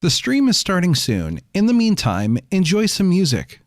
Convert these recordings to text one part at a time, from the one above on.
The stream is starting soon. In the meantime, enjoy some music.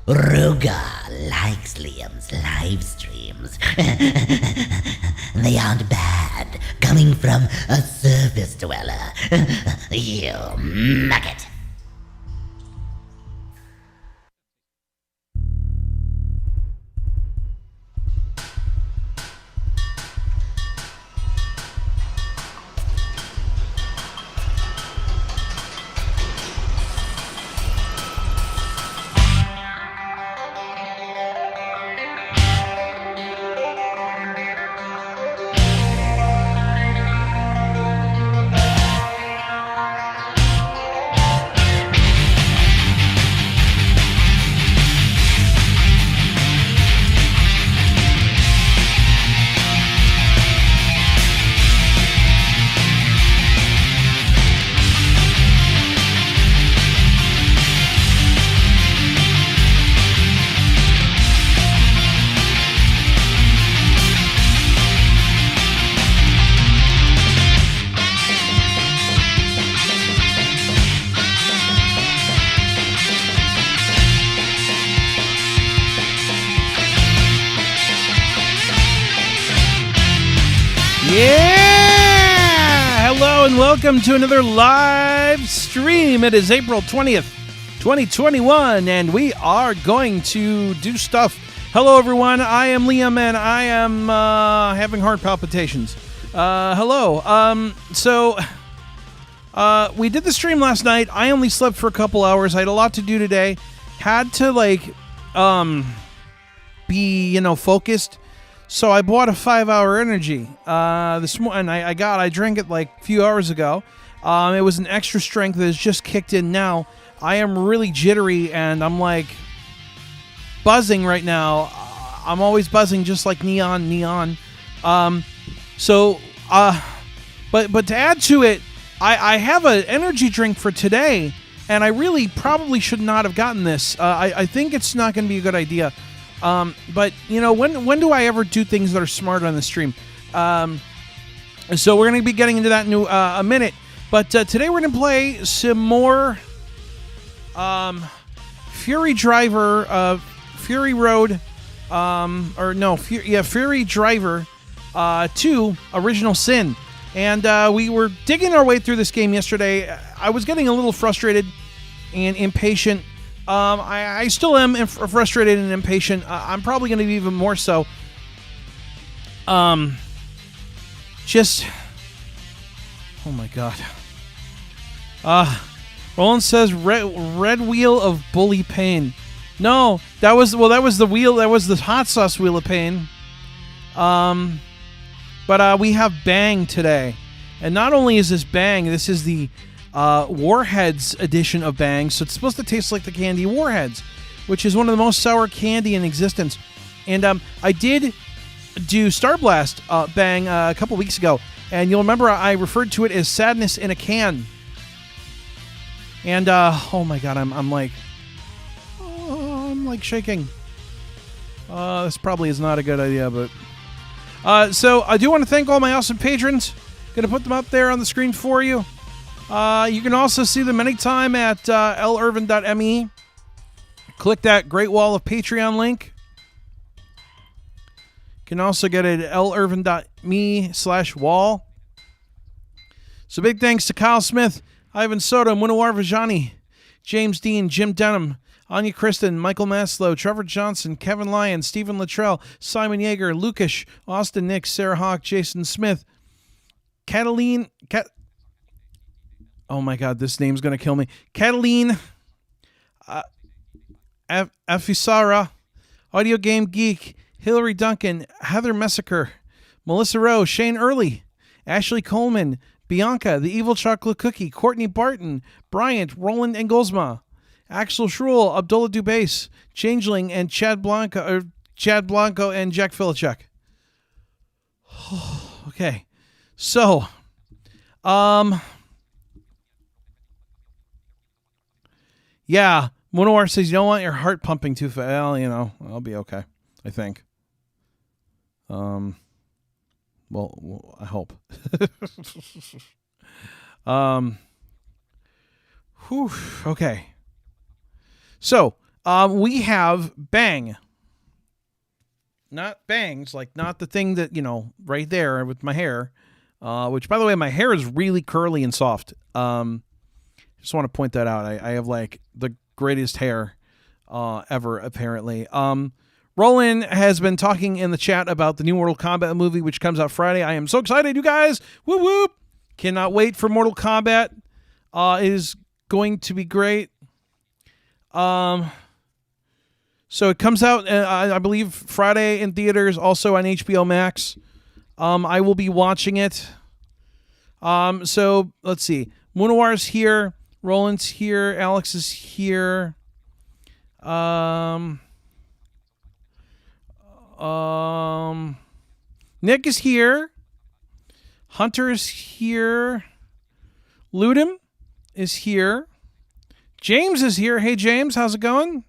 Ruga likes Liam's live streams. They aren't bad, coming from a surface dweller. You maggot. and welcome to another live stream. It is April 20th, 2021, and we are going to do stuff. Hello, everyone. I am Liam, and I am having heart palpitations. Hello. We did the stream last night. I only slept for a couple hours. I had a lot to do today. Had to, be, focused. So I bought a 5-hour energy this morning. I drank it a few hours ago. It was an extra strength that has just kicked in now. I am really jittery and I'm buzzing right now. I'm always buzzing just like neon. But to add to it, I have an energy drink for today, and I really probably should not have gotten this. I think it's not going to be a good idea. But when do I ever do things that are smart on the stream? So we're going to be getting into that in a minute. But today we're going to play some more Fury Driver, Fury Road, Fury Driver 2 Original Sin. And we were digging our way through this game yesterday. I was getting a little frustrated and impatient. I still am frustrated and impatient. I'm probably going to be even more so. Oh my god. Roland says red wheel of bully pain. No, that was the wheel. That was the hot sauce wheel of pain. But we have Bang today, and not only is this Bang, this is the Warheads edition of Bang, so it's supposed to taste like the candy Warheads, which is one of the most sour candy in existence. And I did do Star Blast Bang a couple weeks ago, and you'll remember I referred to it as sadness in a can. And oh my god, I'm shaking. This probably is not a good idea, but so I do want to thank all my awesome patrons. Gonna put them up there on the screen for you. You can also see them anytime at lirvin.me. Click that Great Wall of Patreon link. You can also get it at lirvin.me/wall. So big thanks to Kyle Smith, Ivan Soto, Munawar Vajani, James Dean, Jim Denham, Anya Kristen, Michael Maslow, Trevor Johnson, Kevin Lyon, Stephen Luttrell, Simon Yeager, Lukash, Austin Nix, Sarah Hawk, Jason Smith, oh my god, this name's going to kill me. Cataline Afisara, Audio Game Geek, Hillary Duncan, Heather Messaker, Melissa Rowe, Shane Early, Ashley Coleman, Bianca, The Evil Chocolate Cookie, Courtney Barton, Bryant, Roland Engelsma, Axel Schruel, Abdullah Dubase, Changeling, and Chad Blanco and Jack Filichek. Okay. So, yeah, Monowar says you don't want your heart pumping too fast. Well, I'll be okay, I think. Well, I hope. Okay. So, we have Bang. Not Bangs, not the thing that, right there with my hair. Which, by the way, my hair is really curly and soft. Just want to point that out. I have, the greatest hair ever, apparently. Roland has been talking in the chat about the new Mortal Kombat movie, which comes out Friday. I am so excited, you guys. Whoop, whoop. Cannot wait for Mortal Kombat. It is going to be great. So it comes out, I believe, Friday in theaters, also on HBO Max. I will be watching it. So let's see. Munawar's here. Roland's here. Alex is here. Nick is here. Hunter is here. Ludum is here. James is here. Hey, James, how's it going?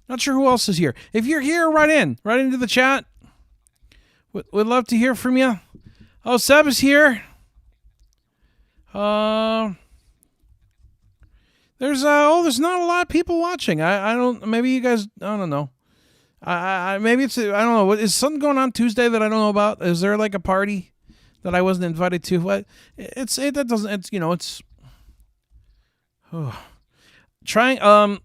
Not sure who else is here. If you're here, right into the chat. Would love to hear from you. Oh, Seb is here. There's not a lot of people watching. I don't. Maybe you guys. I don't know. Maybe it's, I don't know. Is something going on Tuesday that I don't know about? Is there like a party that I wasn't invited to? What? That doesn't, it's, it's, trying,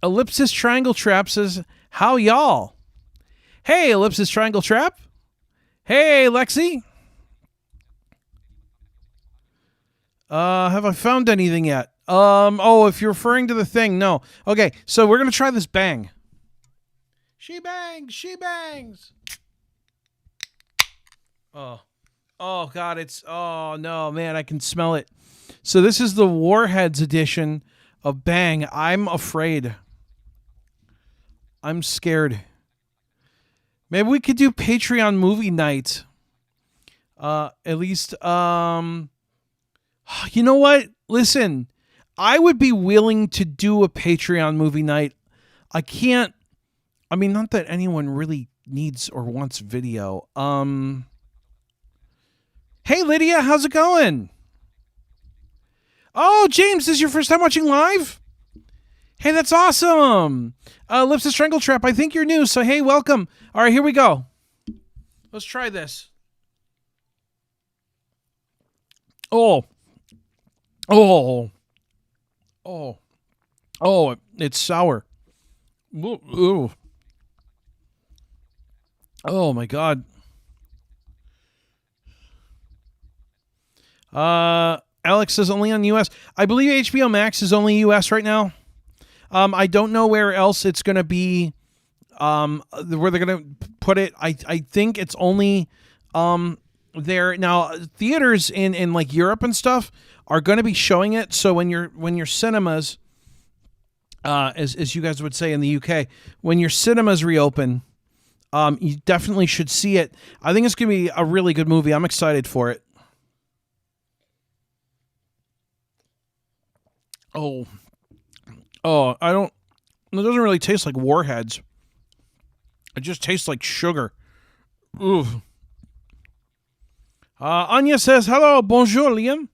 Ellipsis Triangle Trap says, how y'all? Hey, Ellipsis Triangle Trap. Hey, Lexi. Have I found anything yet? If you're referring to the thing, no. Okay, so we're going to try this bang. She bangs, she bangs. Oh God, oh no, man, I can smell it. So this is the Warheads edition of Bang. I'm afraid. I'm scared. Maybe we could do Patreon movie night. At least, you know what? Listen, I would be willing to do a Patreon movie night. Not that anyone really needs or wants video. Hey, Lydia, how's it going? Oh, James, this is your first time watching live? Hey, that's awesome. Lips of Strangle Trap, I think you're new, so hey, welcome. All right, here we go. Let's try this. Oh, it's sour. Ooh. Oh, my God. Alex says only on US. I believe HBO Max is only US right now. I don't know where else it's going to be, where they're going to put it. I think it's only there. Now, theaters in like Europe and stuff are going to be showing it. So when your cinemas, as you guys would say in the UK, when your cinemas reopen, you definitely should see it. I think it's going to be a really good movie. I'm excited for it. Oh, it doesn't really taste like Warheads. It just tastes like sugar. Ooh. Anya says, hello, bonjour, Liam.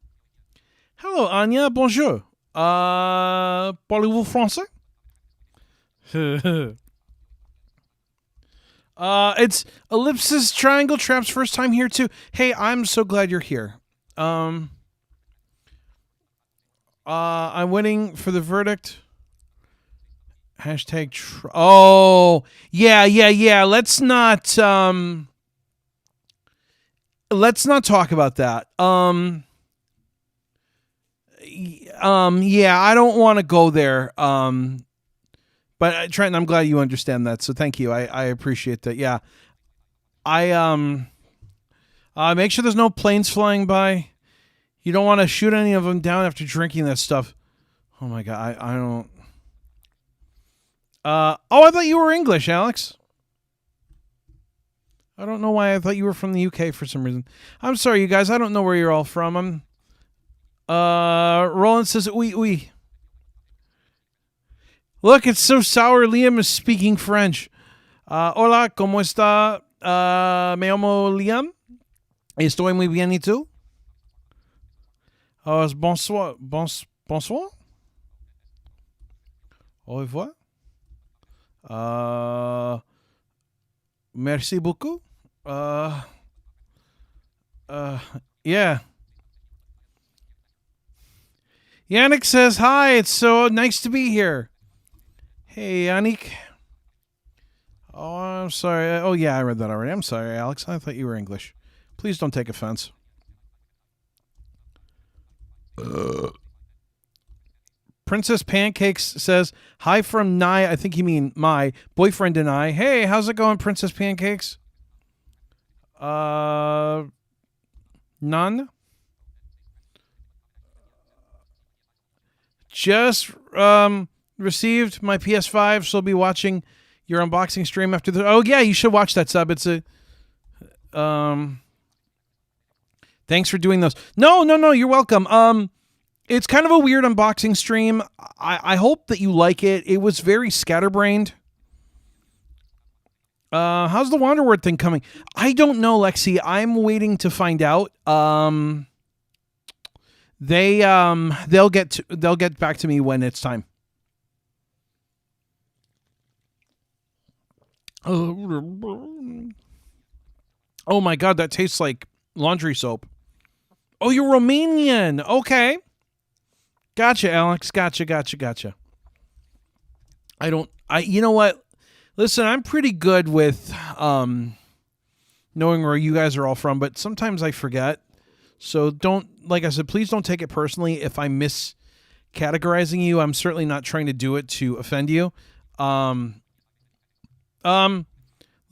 Hello, Anya, bonjour. Parlez-vous français? It's Ellipsis Triangle Trap's first time here, too. Hey, I'm so glad you're here. I'm waiting for the verdict. Hashtag. Yeah. Let's not talk about that. Yeah, I don't want to go there. But Trenton, I'm glad you understand that. So thank you. I appreciate that. Yeah. Make sure there's no planes flying by. You don't want to shoot any of them down after drinking that stuff. Oh my God. I don't. I thought you were English, Alex. I don't know why I thought you were from the UK for some reason. I'm sorry, you guys. I don't know where you're all from. Roland says, oui. Look, it's so sour. Liam is speaking French. Hola, ¿cómo está? Me llamo Liam. Estoy muy bien, ¿y tú? Bonsoir. Bonsoir? Au revoir. Merci beaucoup. Yeah. Yannick says, hi, it's so nice to be here. Hey, Yannick. Oh, I'm sorry. Oh, yeah, I read that already. I'm sorry, Alex. I thought you were English. Please don't take offense. Princess Pancakes says, hi from Nye. I think you mean my boyfriend and I. Hey, how's it going, Princess Pancakes? None? Just received my PS5, so I'll be watching your unboxing stream after the... Oh, yeah, you should watch that, sub. It's a... Thanks for doing those. No, you're welcome. It's kind of a weird unboxing stream. I hope that you like it. It was very scatterbrained. How's the Wanderword thing coming? I don't know, Lexi. I'm waiting to find out. They'll get back to me when it's time. Oh my God, that tastes like laundry soap. Oh, you're Romanian. Okay. Gotcha, Alex. Gotcha. You know what? Listen, I'm pretty good with knowing where you guys are all from, but sometimes I forget. So like I said, please don't take it personally if I miss categorizing you. I'm certainly not trying to do it to offend you. Liam,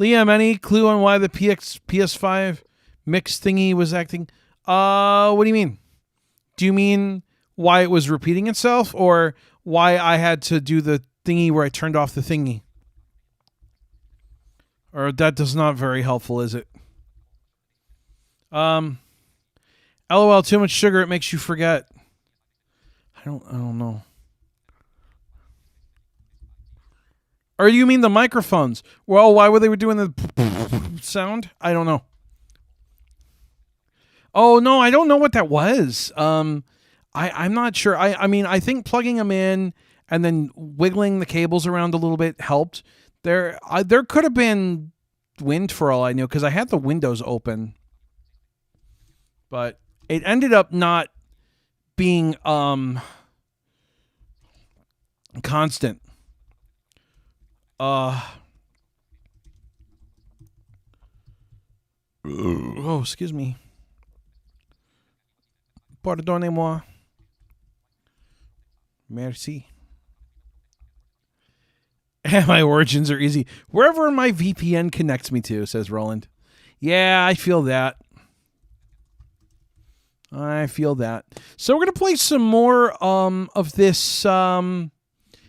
any clue on why the PS5 mix thingy was acting? What do you mean? Do you mean why it was repeating itself, or why I had to do the thingy where I turned off the thingy? Or that does not very helpful, is it? LOL, too much sugar, it makes you forget. I don't know. Or you mean the microphones? Well, why were they doing the sound? I don't know. Oh, no, I don't know what that was. I'm not sure. I mean, I think plugging them in and then wiggling the cables around a little bit helped. There could have been wind for all I knew, because I had the windows open. But it ended up not being constant. Oh, excuse me. Pardonnez-moi. Merci. My origins are easy. Wherever my VPN connects me to, says Roland. Yeah, I feel that. So we're going to play some more of this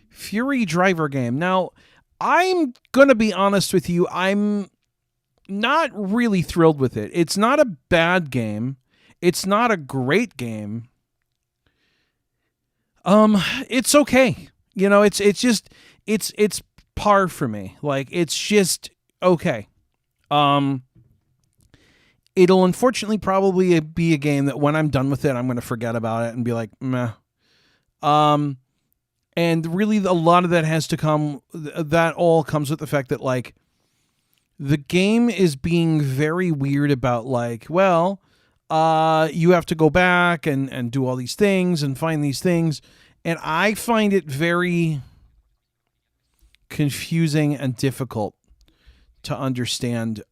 Fury Driver game. Now, I'm going to be honest with you. I'm not really thrilled with it. It's not a bad game. It's not a great game. It's okay. You know, it's par for me. Like, it's just okay. It'll unfortunately probably be a game that when I'm done with it, I'm going to forget about it and be like, meh. And really a lot of that has to come, that all comes with the fact that, like, the game is being very weird about, like, well, you have to go back and do all these things and find these things. And I find it very confusing and difficult to understand.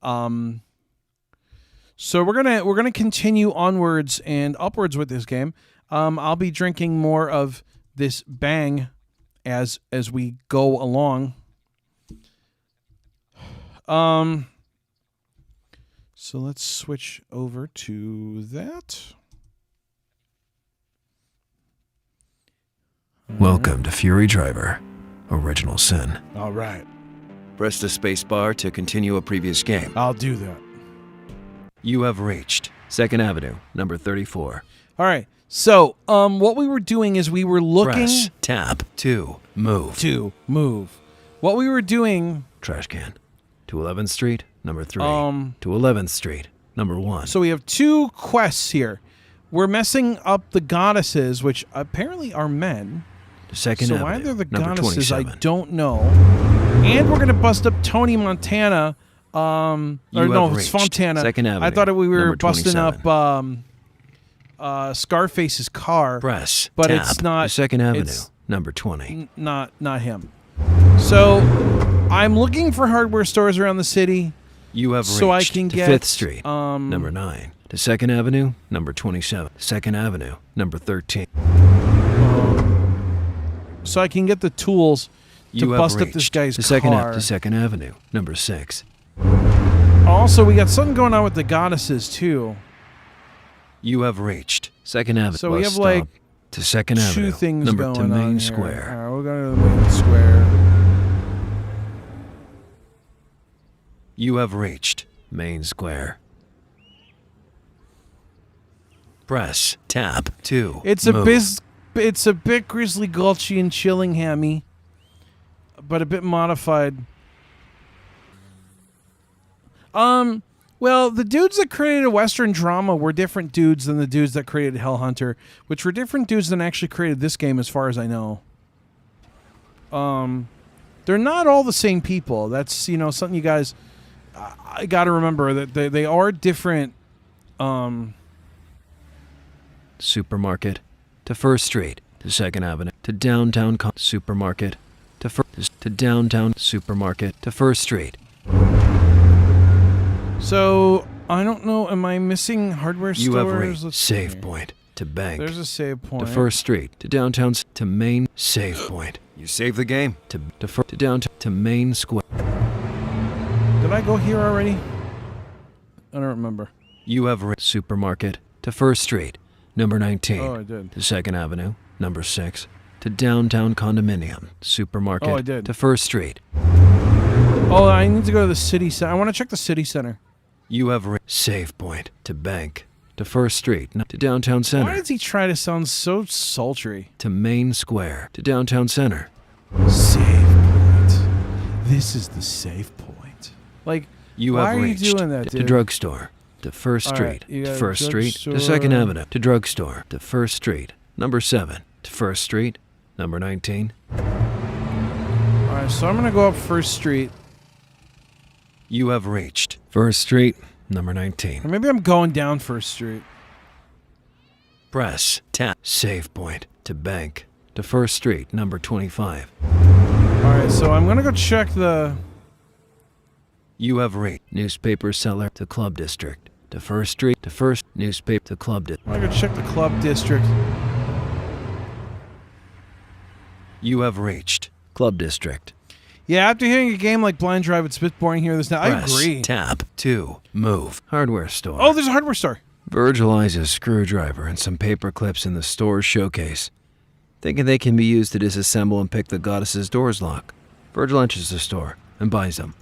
So we're gonna continue onwards and upwards with this game. I'll be drinking more of this Bang as we go along. So let's switch over to that. Welcome to Fury Driver, Original Sin. All right, Press the space bar to continue a previous game. I'll do that. You have reached 2nd Avenue, number 34. All right. So, what we were doing is we were looking Press tab to move. What we were doing. Trash can. To 11th Street, number 3. To 11th Street, number 1. So we have two quests here. We're messing up the goddesses, which apparently are men. To 2nd So Avenue, why they're the number goddesses, 27. I don't know. And we're gonna bust up Tony Montana. Or no, it's Fontana. 2nd Avenue, I thought we were number busting 27. up Scarface's car. Press but tab it's not to 2nd Avenue, it's number 20. Not him. So I'm looking for hardware stores around the city. You have so I reached can to get 5th Street, number 9. To 2nd Avenue, number 27. 2nd Avenue, number 13. So I can get the tools to You have bust up reached this guy's to car. 2nd Avenue, number 6. Also, we got something going on with the goddesses too. You have reached 2nd Avenue. So we bus have like stop to 2nd Avenue, two things number going to on Main here. Square. All right, we're going to the main square. You have reached Main Square. Press tab to It's move. it's a bit Grizzly Gulchy and Chillinghammy, but a bit modified. Well, the dudes that created Western Drama were different dudes than the dudes that created Hellhunter, which were different dudes than actually created this game, as far as I know. Don't they're not all the same people. That's something you guys I got to remember that they are different. Supermarket to First Street to 2nd Avenue to downtown supermarket to downtown supermarket to First Street. So I don't know. Am I missing hardware stores? You have reached Let's see save here. point to bank. There's a save point. To First Street to downtown to main save point. You saved the game? To downtown to main square. Did I go here already? I don't remember. You have reached supermarket to First Street, number 19. Oh, I did. To 2nd Avenue, number 6. To downtown condominium supermarket. Oh, I did. To First Street. Oh, I need to go to the city center. I want to check the city center. You have reached save point to bank. To First Street to downtown center. Why does he try to sound so sultry? To main square to downtown center. Save point. This is the save point. Like, You why have are reached you doing that, to dude? drugstore. To First All Street. right, you To got First Street. To drugstore. 2nd Avenue. To drugstore. To First Street. Number 7. To First Street. Number 19. All right, so I'm gonna go up First Street. You have reached First Street. Number 19. Or maybe I'm going down First Street. Press tap save point to bank. To First Street. Number 25. All right, so I'm gonna go check the. You have reached newspaper seller to Club District. To First Street. To First newspaper to Club District. I'm gonna go check the club district. You have reached Club District. Yeah, after hearing a game like Blind Drive, it's a bit boring here. This now. I Press agree. tab to move. Hardware store. Oh, there's a hardware store. Virgil eyes a screwdriver and some paper clips in the store's showcase. Thinking they can be used to disassemble and pick the goddess's doors lock, Virgil enters the store and buys them.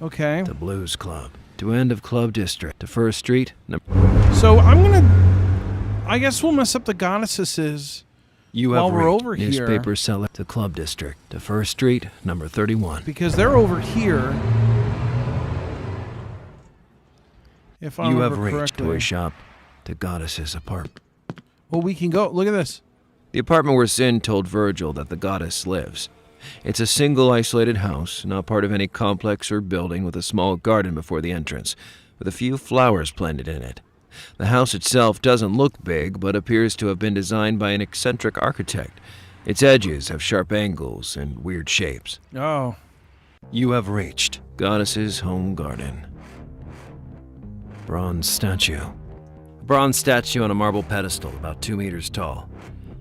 Okay. The Blues Club. To end of Club District. To First Street. So I'm gonna. I guess we'll mess up the goddesses. You have While we're reached over here- newspaper seller to Club District. To First Street. Number 31. Because they're over here. If I You have remember reached correctly. toy shop to goddess's apartment. Well, we can go. Look at this. The apartment where Sin told Virgil that the goddess lives. It's a single isolated house, not part of any complex or building, with a small garden before the entrance, with a few flowers planted in it. The house itself doesn't look big, but appears to have been designed by an eccentric architect. Its edges have sharp angles and weird shapes. Oh. You have reached goddess's home garden. Bronze statue. A bronze statue on a marble pedestal about 2 meters tall.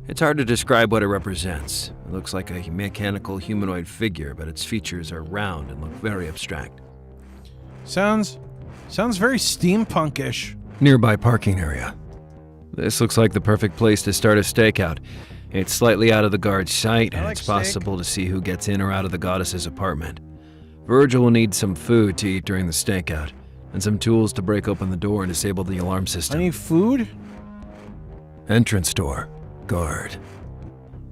It's hard to describe what it represents. It looks like a mechanical humanoid figure, but its features are round and look very abstract. Sounds very steampunkish. Nearby parking area. This looks like the perfect place to start a stakeout. It's slightly out of the guard's sight, I and like it's steak. possible to see who gets in or out of the goddess's apartment. Virgil will need some food to eat during the stakeout, and some tools to break open the door and disable the alarm I system. need food. Entrance door. Guard.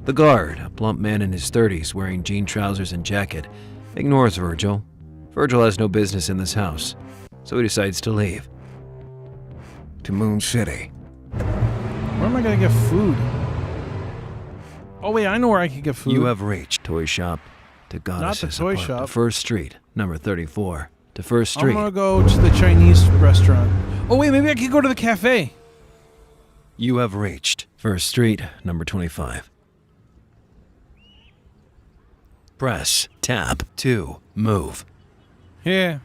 The guard, a plump man in his 30s wearing jean trousers and jacket, ignores Virgil. Virgil has no business in this house, so he decides to leave. To Moon City. Where am I gonna get food? Oh wait, I know where I can get food. You have reached toy shop to goddess's toy apartment. shop. To First Street, number 34. To First I'm Street. gonna go to the Chinese restaurant. Oh wait, maybe I could go to the cafe. You have reached First Street, number 25. Press tab to move. Yeah.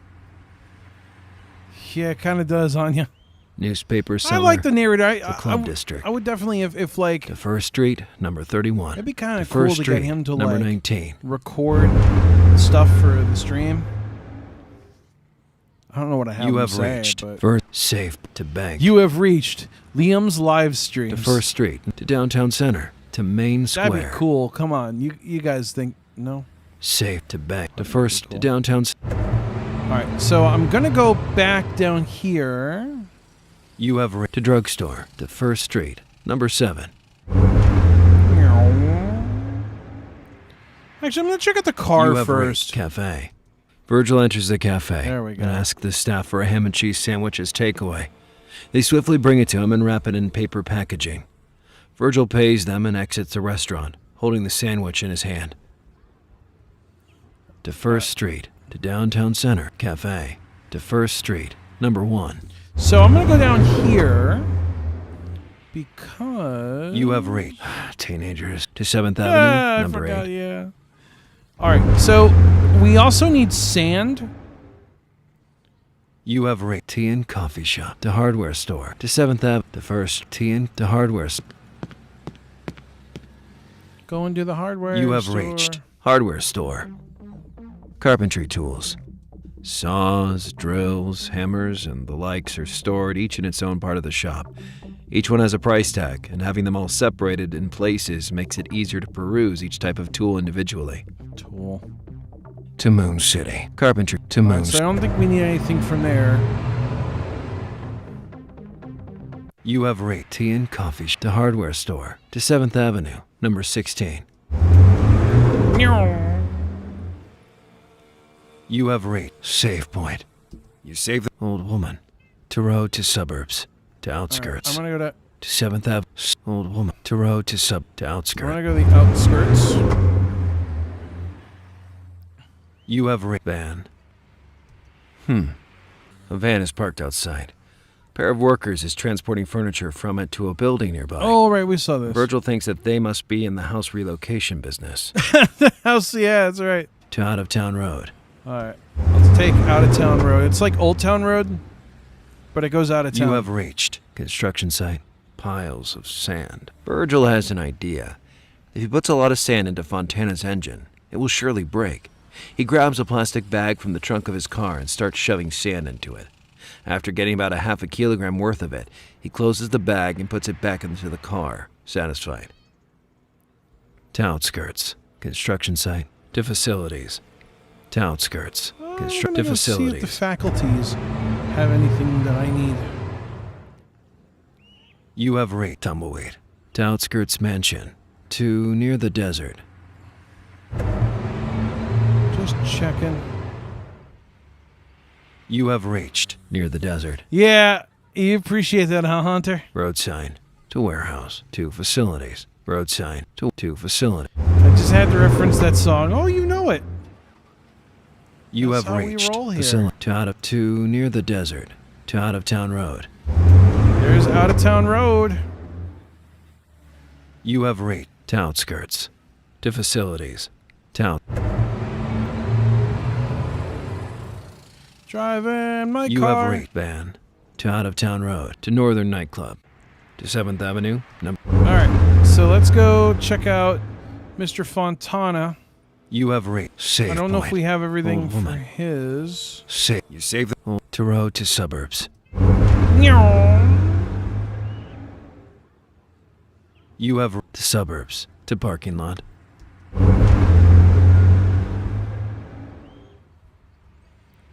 Yeah, it kind of does, Anya. Newspaper seller. I like the narrator. The Club District. I would definitely, if like, To First Street, number 31. it'd be kind To of cool First to Street, get him to number like 19. record stuff for the stream. I don't know what I have You him have say, reached but First Safe to Bank. you have reached Liam's live streams. To First Street, to Downtown Center, to Main Square. That'd be cool. Come on, you guys think no? Safe to Bank. To That'd be First, cool. to Downtown. All right, so I'm gonna go back down here. You have reached to Drugstore, to First Street, number 7. Actually, I'm gonna check out the car You have first. reached Cafe. Virgil enters the cafe There we go. and asks the staff for a ham and cheese sandwich as takeaway. They swiftly bring it to him and wrap it in paper packaging. Virgil pays them and exits the restaurant, holding the sandwich in his hand. to First Street, to Downtown Center Cafe, to First Street, number 1. So I'm going to go down here because... You have reached teenagers to 7th Ah, Avenue, I number forgot, 8. yeah. All right, so we also need sand. You have reached Tea and Coffee Shop, to Hardware Store, to 7th Avenue, to First Tea and to Hardware Store. Go into the hardware You have store. reached Hardware Store. Carpentry tools. Saws, drills, hammers, and the likes are stored each in its own part of the shop. Each one has a price tag, and having them all separated in places makes it easier to peruse each type of tool individually. Tool. To Moon City. Carpentry to Moon So I don't think we need anything from there. You have reached Tea and Coffee to Hardware Store, to 7th Avenue, number 16. You have reached Save Point. You save the old woman. To road to suburbs, to outskirts. I'm going to go To 7th Avenue, old woman. To road to I'm outskirts. going to go to the outskirts. You have reached van. A van is parked outside. A pair of workers is transporting furniture from it to a building nearby. Oh, right, we saw this. Virgil thinks that they must be in the house relocation business. House, yeah, that's right. To Out of Town Road. All right, let's take Out of Town Road. It's like Old Town Road, but it goes out of town. You have reached construction site. Piles of sand. Virgil has an idea. If he puts a lot of sand into Fontana's engine, it will surely break. He grabs a plastic bag from the trunk of his car and starts shoving sand into it. After getting about a half a kilogram worth of it, he closes the bag and puts it back into the car, satisfied. To outskirts. Construction site. To facilities. To outskirts. I'm Constructive gonna go see if the facilities. faculties have anything that I need. You have reached Tumbleweed. To outskirts mansion. To near the desert. Just checking. You have reached near the desert. Yeah, you appreciate that, huh, Hunter? Road sign. To warehouse. To facilities. Road sign. To facility. I just had to reference that song. Oh, you know it. You That's have how we reached roll here. facility. To near the desert. To Out of Town Road. There's Out of Town Road. You have reached to outskirts. To facilities. To Driving my You car. have reached van. To Out of Town Road. To Northern Nightclub. To 7th Avenue. Number. All right, so let's go check out Mr. Fontana. You have reached Save I don't know if Point. we have everything Old for woman. his. Save. You save the to road to suburbs. You have to suburbs. To parking lot.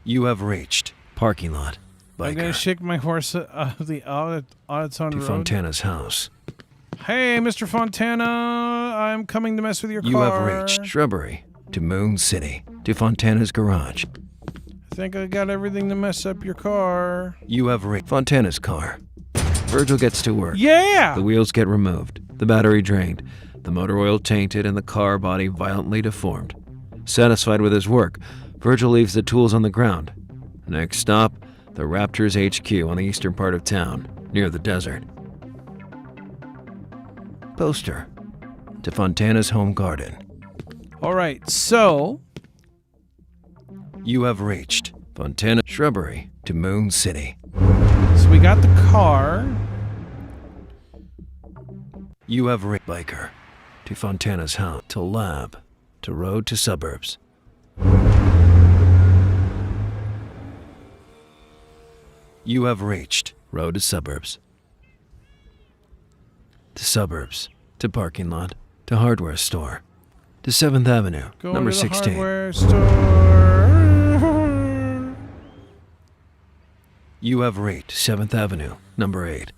You have reached parking lot. I'm gonna Biker. shake my horse the out of town To road. Fontana's house. Hey, Mr. Fontana, I'm coming to mess with your You car. have reached Shrubbery. To Moon City. To Fontana's garage. I think I got everything to mess up your car. You have reached Fontana's car. Virgil gets to work. Yeah. The wheels get removed, the battery drained, the motor oil tainted, and the car body violently deformed. Satisfied with his work, Virgil leaves the tools on the ground. Next stop, the Raptors HQ on the eastern part of town, near the desert. Poster. To Fontana's home garden. All right, so You have reached Fontana Shrubbery to Moon City. we got the car. You have reached Biker. To Fontana's house. To lab. To road to suburbs. You have reached road to suburbs. To suburbs. To parking lot. To hardware store. To 7th Avenue, Going number to the 16. hardware store. You have reached 7th Avenue, number 8.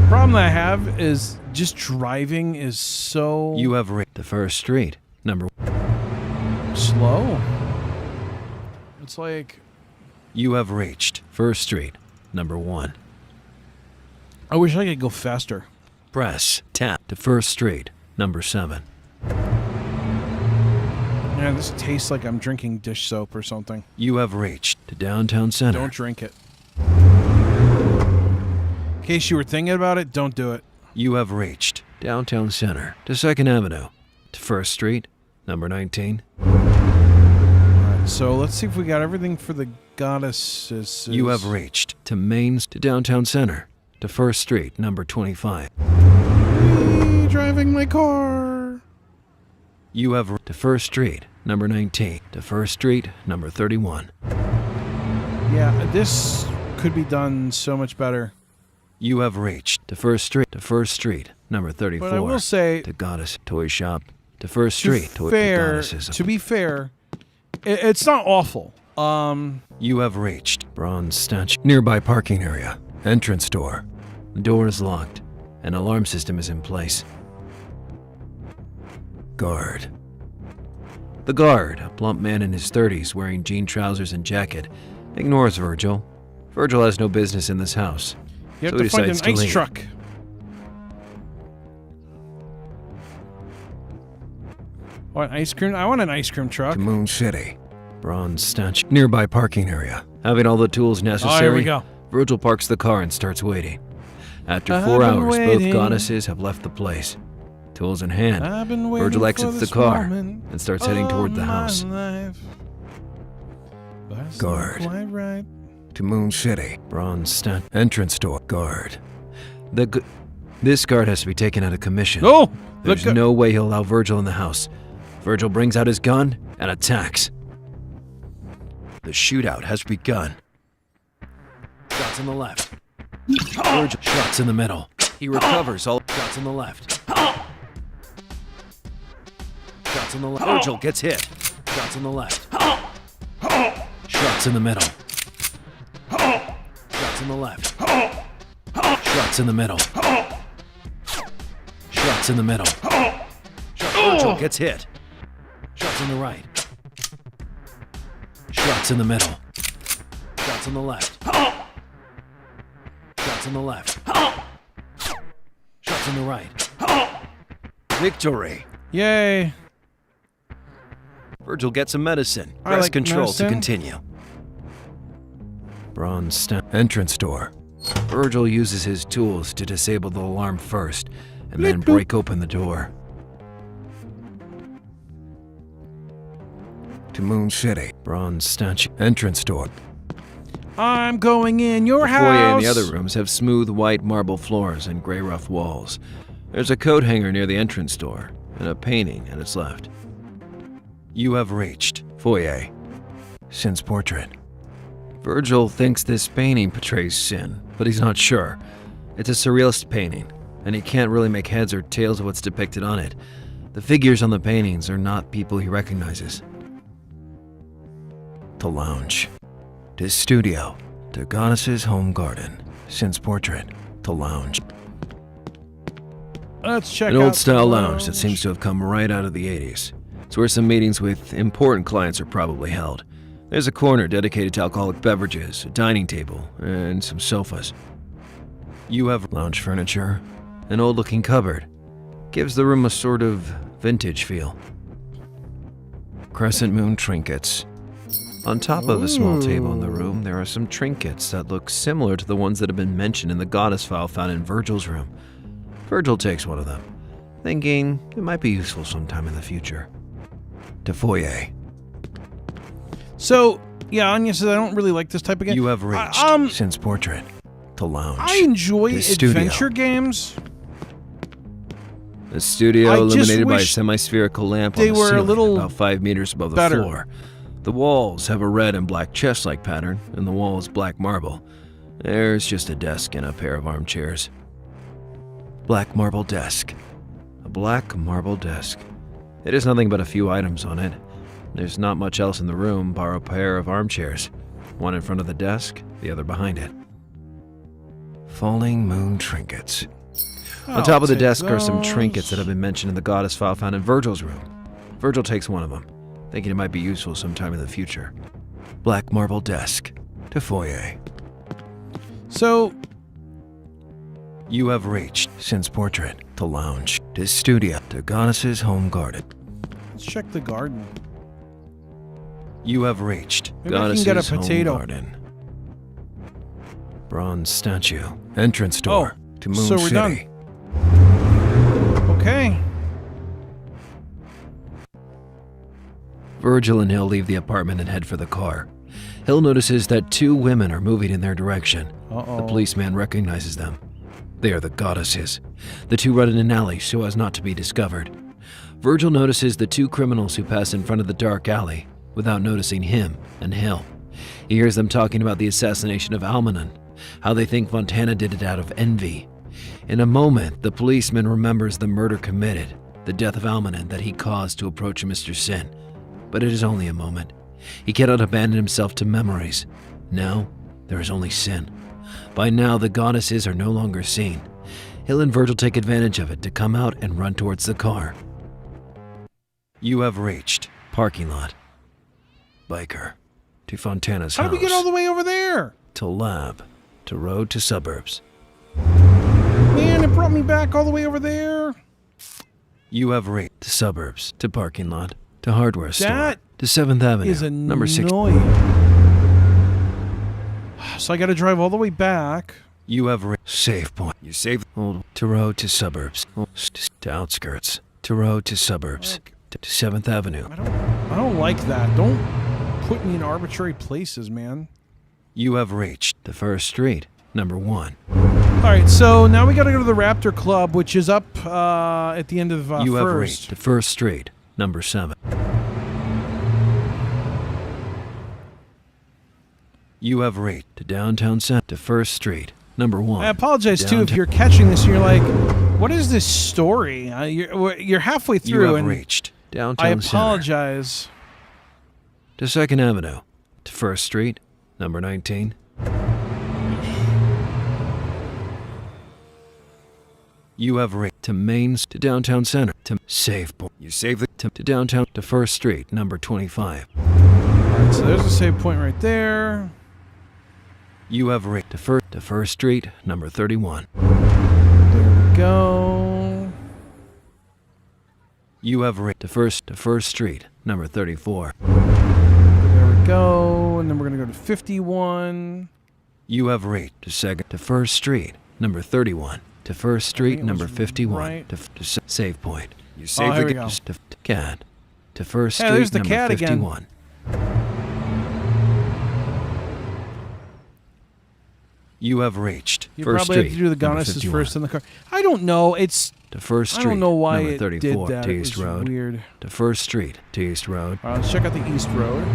Problem I have is just driving is so You have reached the first street, number. slow. It's like You have reached First Street, number 1. I wish I could go faster. Press tap to First Street, number 7. Man, this tastes like I'm drinking dish soap or something. You have reached to downtown center. Don't drink it. In case you were thinking about it, don't do it. You have reached downtown center to 2nd Avenue to 1st Street, number 19. Alright, so let's see if we got everything for the goddesses. You have reached to Mains to downtown center to 1st Street, number 25. Me driving my car. You have to 1st Street, number 19 to 1st Street, number 31. Yeah, this could be done so much better. You have reached to 1st Street, number 34. But I will say, to Goddess Toy Shop to 1st Street, to Goddesses. to be fair, it's not awful. You have reached bronze statue nearby parking area, entrance door. The door is locked. An alarm system is in place. Guard. The guard, a plump man in his 30s wearing jean trousers and jacket, ignores Virgil. Virgil has no business in this house. You have So he to find an decides to ice leave. truck. What, ice cream? I want an ice cream truck. To Moon City, bronze statue nearby parking area. Having all the tools necessary, Oh, here we go. Virgil parks the car and starts waiting. After I've 4 been hours, waiting. both goddesses have left the place. Tools in hand, I've been waiting Virgil for exits the this car moment and starts heading toward the all my house. life. But it's Guard. not quite right. To Moon City, bronze statue entrance door. Guard. This guard has to be taken out of commission. Oh! There's no way he'll allow Virgil in the house. Virgil brings out his gun and attacks. The shootout has begun. Shots on the left. Virgil shots in the middle. He recovers all shots on the left. Shots on the left. Virgil gets hit. Shots on the left. Shots in the middle. Shots in the left. Shots in the middle. Shots in the middle. Virgil gets hit. Shots on the right. Shots in the middle. Shots on the left. Shots on the left. Shots on the right. Victory. Yay. Virgil gets some medicine. I Press like control medicine. to continue. Bronze entrance door. Virgil uses his tools to disable the alarm first, and then Bleep, bloop. break open the door. To Moon City. Bronze statue entrance door. I'm going in your The house. foyer and the other rooms have smooth white marble floors and gray rough walls. There's a coat hanger near the entrance door, and a painting at its left. You have reached foyer. Sin's portrait. Virgil thinks this painting portrays Sin, but he's not sure. It's a surrealist painting, and he can't really make heads or tails of what's depicted on it. The figures on the paintings are not people he recognizes. To lounge. To studio. To Goddess's home garden. Sin's portrait. To lounge. Let's check An out old-style the lounge that seems to have come right out of the 80s. It's where some meetings with important clients are probably held. There's a corner dedicated to alcoholic beverages, a dining table, and some sofas. You have lounge furniture. An old-looking cupboard. Gives the room a sort of vintage feel. Crescent moon trinkets. On top of a small table in the room, there are some trinkets that look similar to the ones that have been mentioned in the goddess file found in Virgil's room. Virgil takes one of them, thinking it might be useful sometime in the future. To foyer. So, yeah, Anya says I don't really like this type of game. You have reached Sin's portrait. To lounge. I enjoy The studio. adventure games. The studio I just illuminated by a wish semi-spherical lamp they on the were a ceiling, little about 5 meters above the better. floor. The walls have a red and black chest-like pattern, and the wall is black marble. There's just a desk and a pair of armchairs. Black marble desk. A black marble desk. It has nothing but a few items on it. There's not much else in the room, bar a pair of armchairs. One in front of the desk, the other behind it. Falling moon trinkets. On top of the desk are some trinkets that have been mentioned in the goddess file found in Virgil's room. Virgil takes one of them, thinking it might be useful sometime in the future. Black marble desk. To foyer. So, You have reached Sin's portrait. To lounge. To studio. To Goddess's home garden. let's check the garden. You have reached Maybe I can get a potato. home garden. Bronze statue. Entrance door to Moon so we're City. done. Okay. Virgil and Hill leave the apartment and head for the car. Hill notices that 2 women are moving in their direction. Uh-oh. The policeman recognizes them. They are the goddesses. The 2 run in an alley so as not to be discovered. Virgil notices the 2 criminals who pass in front of the dark alley without noticing him and Hill. He hears them talking about the assassination of Almanon, how they think Fontana did it out of envy. In a moment, the policeman remembers the murder committed, the death of Almanon that he caused to approach Mr. Sin. But it is only a moment. He cannot abandon himself to memories. Now, there is only Sin. By now, the goddesses are no longer seen. Hill and Virgil take advantage of it to come out and run towards the car. You have reached parking lot. Biker. To Fontana's house. How did we get all the way over there? To lab. To road to suburbs. Man, it brought me back all the way over there. You have reached to suburbs. To parking lot. To hardware store. That to 7th Avenue. is number 6. annoying. So I got to drive all the way back. You have reached save point. You save old to road to suburbs. To outskirts. To road to suburbs. To 7th Avenue. I don't like that. Don't put me in arbitrary places, man. You have reached the first street. Number 1. All right, so now we got to go to the Raptor Club, which is up at the end of You have First. reached the first street. Number 7. You have reached to downtown center to First Street. Number 1. I apologize too if you're catching this and you're like, "What is this story?" You're halfway through, You have and reached downtown I center. apologize. To 2nd Avenue. To First Street. Number 19. You have reached to Mains to downtown center to save point. You save the to downtown to First Street. Number 25. All right, so there's a save point right there. You have reached to First Street. Number 31. There we go. You have reached to First Street. Number 34. There we go. And then we're gonna go to 51. You have reached to First Street. Number 31. To First Street. it Number was 51. right. To save point. You save here the we go. to cat. To First Hey, Street. there's the number cat again. 51. You have reached You First probably Street. have to do the number goddesses 51. first in the car. I don't know. It's To First Street. I don't know why number it 34. did that. To It East was Road. weird. To First Street. To East Road. All right, let's check out the East Road.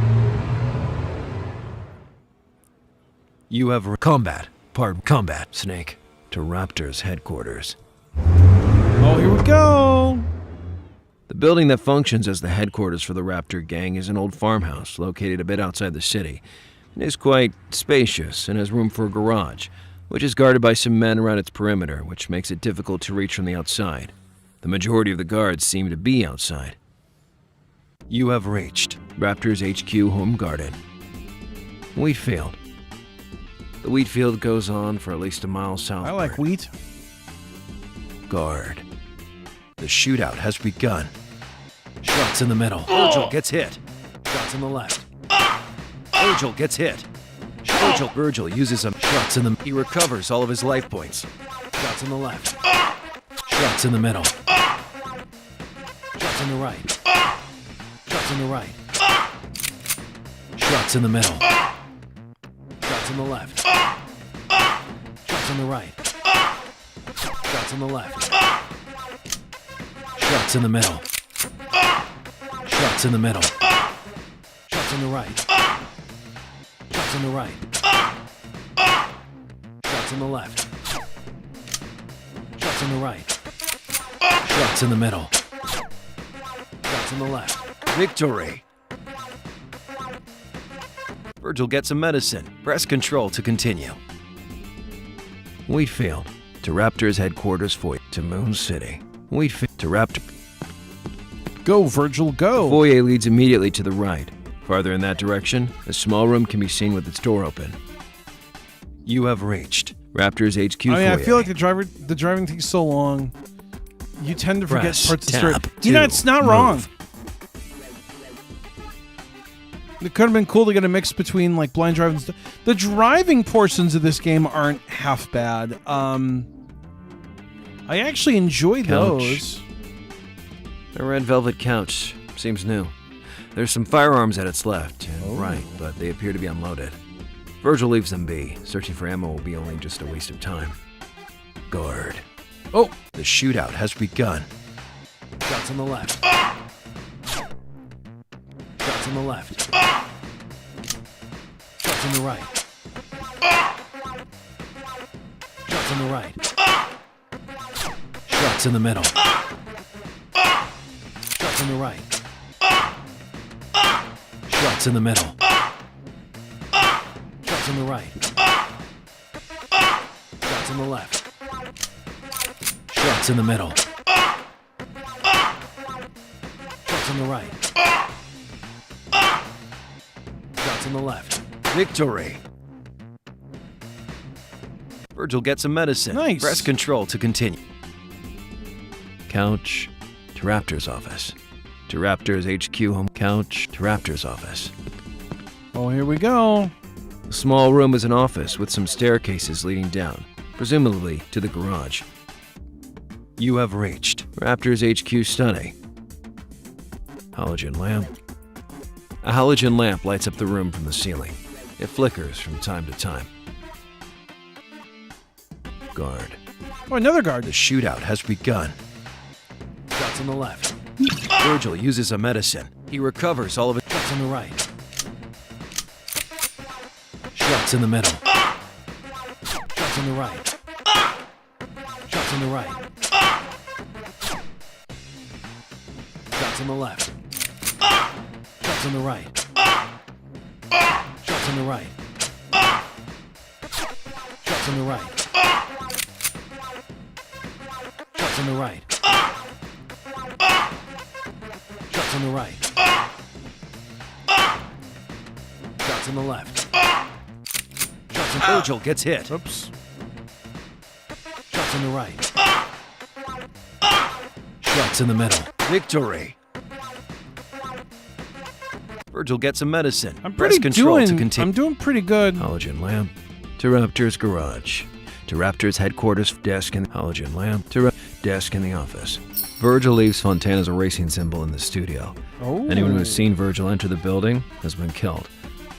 You have combat. Snake. To Raptor's headquarters. Oh, here we go. The building that functions as the headquarters for the Raptor gang is an old farmhouse located a bit outside the city. It is quite spacious and has room for a garage, which is guarded by some men around its perimeter, which makes it difficult to reach from the outside. The majority of the guards seem to be outside. You have reached Raptor's HQ home garden. Wheatfield. The wheat field goes on for at least a mile southward. I like wheat. Guard. The shootout has begun. Shots in the middle. Virgil gets hit. Shots in the left. Virgil gets hit. Virgil uses some shots in the... He recovers all of his life points. Shots in the left. Shots in the middle. Shots in the right. Shots in the right. Shots in the middle. Shots in the left. Shots in the right. Shots in the left. Shots in the middle. Shots in the middle. Shots in the right. Shots in the right. Shots in the left. Shots in the right. Shots in the middle. Shots in the left. Victory! Virgil gets some medicine. Press Control to continue. Wheatfield. To Raptor's headquarters to Moon City. Wheatfield. To Raptor. Go, Virgil, go. Foyer leads immediately to the right. Farther in that direction, a small room can be seen with its door open. You have reached Raptor's HQ foyer. I feel like the driving takes so long. You tend to forget Press parts of the tab story. You know, it's not wrong. It could have been cool to get a mix between like blind driving and stuff. The driving portions of this game aren't half bad. I actually enjoy those. A red velvet couch. Seems new. There's some firearms at its left and right, but they appear to be unloaded. Virgil leaves them be. Searching for ammo will be only just a waste of time. Guard. Oh, The shootout has begun. Shots on the left. Shots on the left. Shots on the right. Shots on the right. Shots in the middle. Shots on the right. Shots in the middle. Shots on the right. Shots on the left. Shots in the middle. Shots on the right. Shots on the left. Victory! Virgil gets some medicine. Nice. Press control to continue. Couch to Raptor's office. To Raptor's HQ home. Couch to Raptor's office. oh, here we go. The small room is an office with some staircases leading down, presumably to the garage. You have reached Raptor's HQ study. Halogen lamp. A halogen lamp lights up the room from the ceiling. It flickers from time to time. Guard. Oh, another guard. The shootout has begun. Shots on the left. Virgil uses a medicine. He recovers all of it. Shots on the right. Shots in the middle. Shots on the right. Shots on the right. Shots on the left. Shots on the right. Shots on the right. Shots on the right. Shots on the right. Shots on the right. Shots on the left. Shots on Virgil gets hit. Oops. Shots on the right. Shots in the middle. Victory. Virgil gets some medicine. I'm Press control to continue. I'm doing pretty good. Halogen lamp to Raptor's garage. To Raptor's headquarters desk and halogen lamp to desk in the office. Virgil leaves Fontana's erasing symbol in the studio. Oh. Anyone who has seen Virgil enter the building has been killed.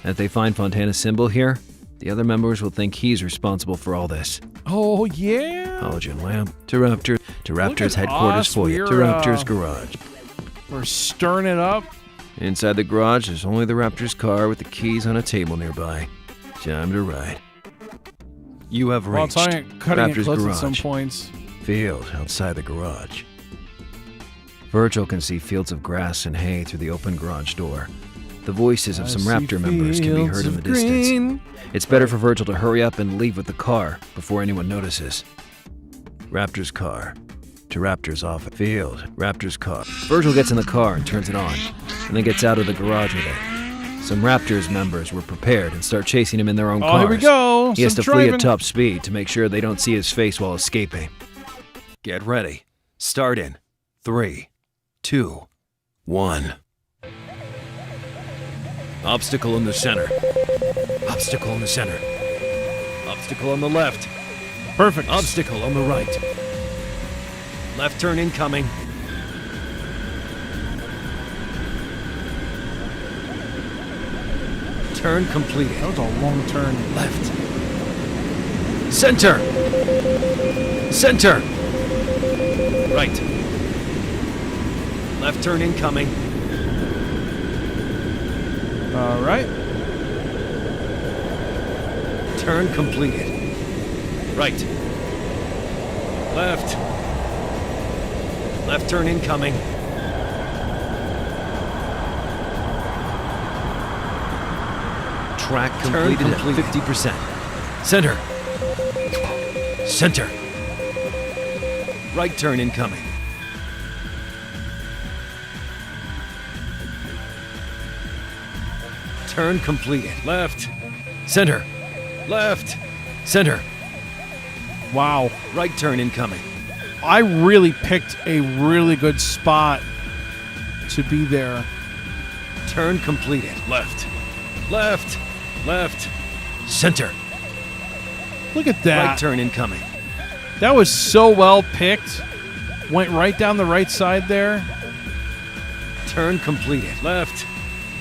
And if they find Fontana's symbol here, the other members will think he's responsible for all this. Oh, yeah. Halogen lamp to Raptor's at headquarters us. foyer. To We're, Raptor's garage. We're stirring it up. Inside the garage, there's only the Raptor's car with the keys on a table nearby. Time to ride. You have Well, reached it's only cutting it Raptor's close garage. at some points. Field outside the garage. Virgil can see fields of grass and hay through the open garage door. The voices of some Raptor members can be heard in the distance. It's better for Virgil to hurry up and leave with the car before anyone notices. Raptor's car. To Raptor's office. Field. Raptor's car. Virgil gets in the car and turns it on, and then gets out of the garage with it. Some Raptors members were prepared and start chasing him in their own cars. Oh, here we go. He has Some to flee driving. at top speed to make sure they don't see his face while escaping. Get ready. Start in 3, 2, 1. Obstacle in the center. Obstacle in the center. Obstacle on the left. Perfect. Obstacle on the right. Left turn incoming. Turn completed. That was a long turn. Left. Center. Center. Right. Left turn incoming. All right. Turn completed. Right. Left. Left turn incoming. Track completed at 50%. Center. Center. Right turn incoming. Turn completed. Left. Center. Left. Center. Wow. Right turn incoming. I really picked a really good spot to be there. Turn completed. Left. Left. Left. Center. Look at that. Right turn incoming. That was so well picked. Went right down the right side there. Turn completed. Left.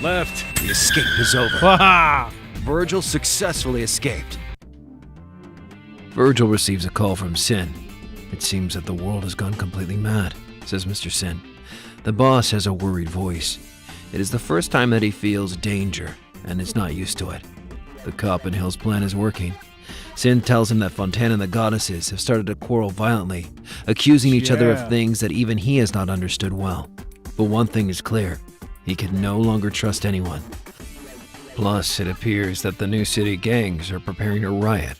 Left. The escape is over. Ha! Virgil successfully escaped. Virgil receives a call from Sin. It seems that the world has gone completely mad, says Mr. Sin. The boss has a worried voice. It is the first time that he feels danger and is not used to it. The cop in Hill's plan is working. Sin tells him that Fontana and the goddesses have started to quarrel violently, accusing each other of things that even he has not understood well. But one thing is clear. He can no longer trust anyone. Plus, it appears that the New City gangs are preparing a riot.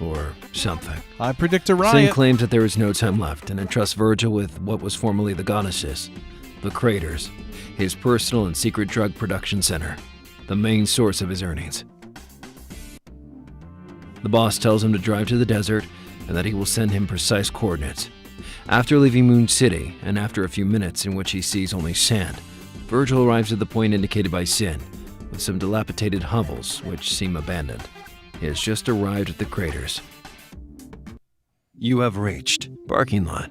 Or something. I predict a riot. Sin claims that there is no time left and entrusts Virgil with what was formerly the goddesses, the Craters, his personal and secret drug production center, the main source of his earnings. The boss tells him to drive to the desert and that he will send him precise coordinates. After leaving Moon City, and after a few minutes in which he sees only sand, Virgil arrives at the point indicated by Sin, with some dilapidated hovels which seem abandoned. He has just arrived at the Craters. You have reached parking lot.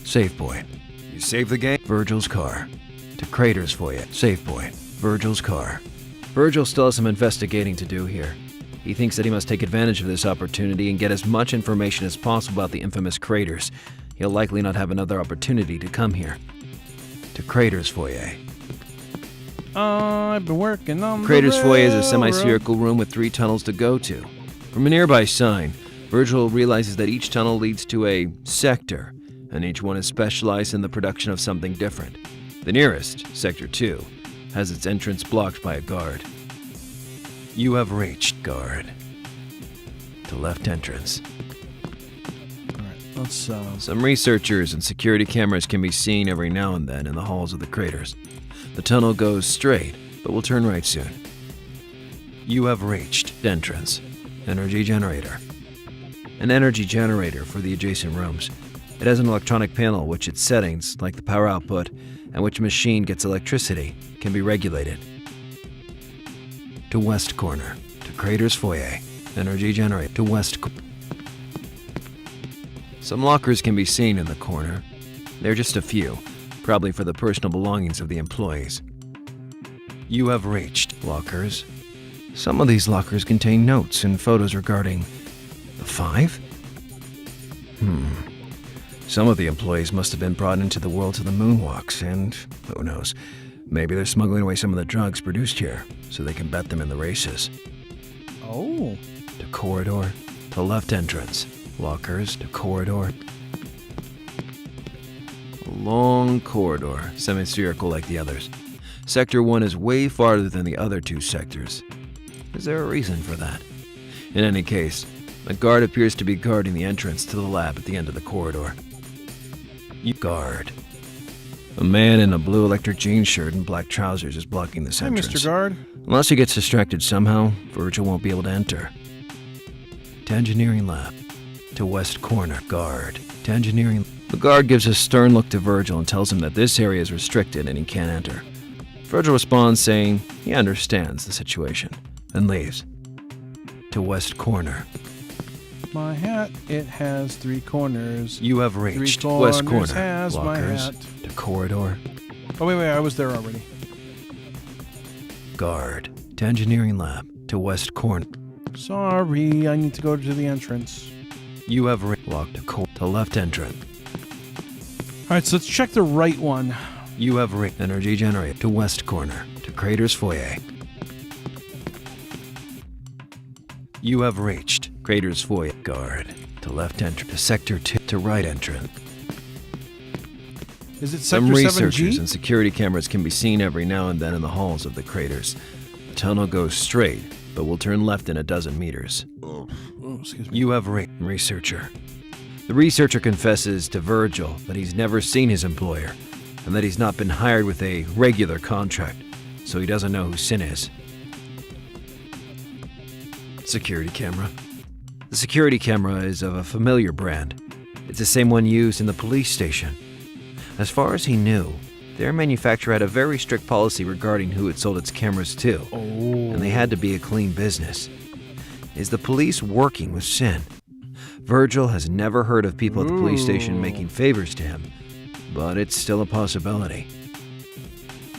Save point. You save the game. Virgil's car. To Craters foyer. Save point. Virgil's car. Virgil still has some investigating to do here. He thinks that he must take advantage of this opportunity and get as much information as possible about the infamous Craters. He'll likely not have another opportunity to come here. To Craters foyer. I've been working on Craters the foyer is a railroad. semicircle room with 3 tunnels to go to. From a nearby sign, Virgil realizes that each tunnel leads to a sector, and each one is specialized in the production of something different. The nearest, Sector 2, has its entrance blocked by a guard. You have reached guard. To left entrance. Alright, let's, Some researchers and security cameras can be seen every now and then in the halls of the Craters. The tunnel goes straight, but will turn right soon. You have reached entrance. Energy generator. An energy generator for the adjacent rooms. It has an electronic panel which its settings, like the power output, and which machine gets electricity, can be regulated. To west corner. To Craters foyer. Energy generator. To west corner. Some lockers can be seen in the corner. They're just a few, probably for the personal belongings of the employees. You have reached lockers. Some of these lockers contain notes and photos regarding the 5? Some of the employees must have been brought into the world to the moonwalks, and who knows, maybe they're smuggling away some of the drugs produced here so they can bet them in the races. oh. To corridor. To left entrance. Lockers. To corridor. A long corridor, semicircle like the others. Sector 1 is way farther than the other 2 sectors. Is there a reason for that? In any case, a guard appears to be guarding the entrance to the lab at the end of the corridor. You guard. A man in a blue electric jean shirt and black trousers is blocking this Hi, entrance. Mr. Guard. Unless he gets distracted somehow, Virgil won't be able to enter. To engineering lab. To west corner. Guard. To engineering. The guard gives a stern look to Virgil and tells him that this area is restricted and he can't enter. Virgil responds saying he understands the situation and leaves. To west corner. My hat, it has 3 corners. You have reached 3 west corners corner. has my Lockers. hat. To corridor. Oh, wait, I was there already. Guard. To engineering lab. To west corner. Sorry, I need to go to the entrance. You have locked to left entrance. Alright, so let's check the right one. You have energy generator to west corner. To Craters foyer. You have reached Craters foyer. Guard. To left entrance. To sector 2. To right entrance. Is it Some Sector researchers 7G? and security cameras can be seen every now and then in the halls of the Craters. The tunnel goes straight, but will turn left in a dozen meters. Oh, excuse me. You have researcher. The researcher confesses to Virgil that he's never seen his employer, and that he's not been hired with a regular contract, so he doesn't know who Sin is. Security camera. The security camera is of a familiar brand. It's the same one used in the police station. As far as he knew, Their manufacturer had a very strict policy regarding who it sold its cameras to, and they had to be a clean business. Is the police working with Sin? Virgil has never heard of people at the police station making favors to him, but it's still a possibility.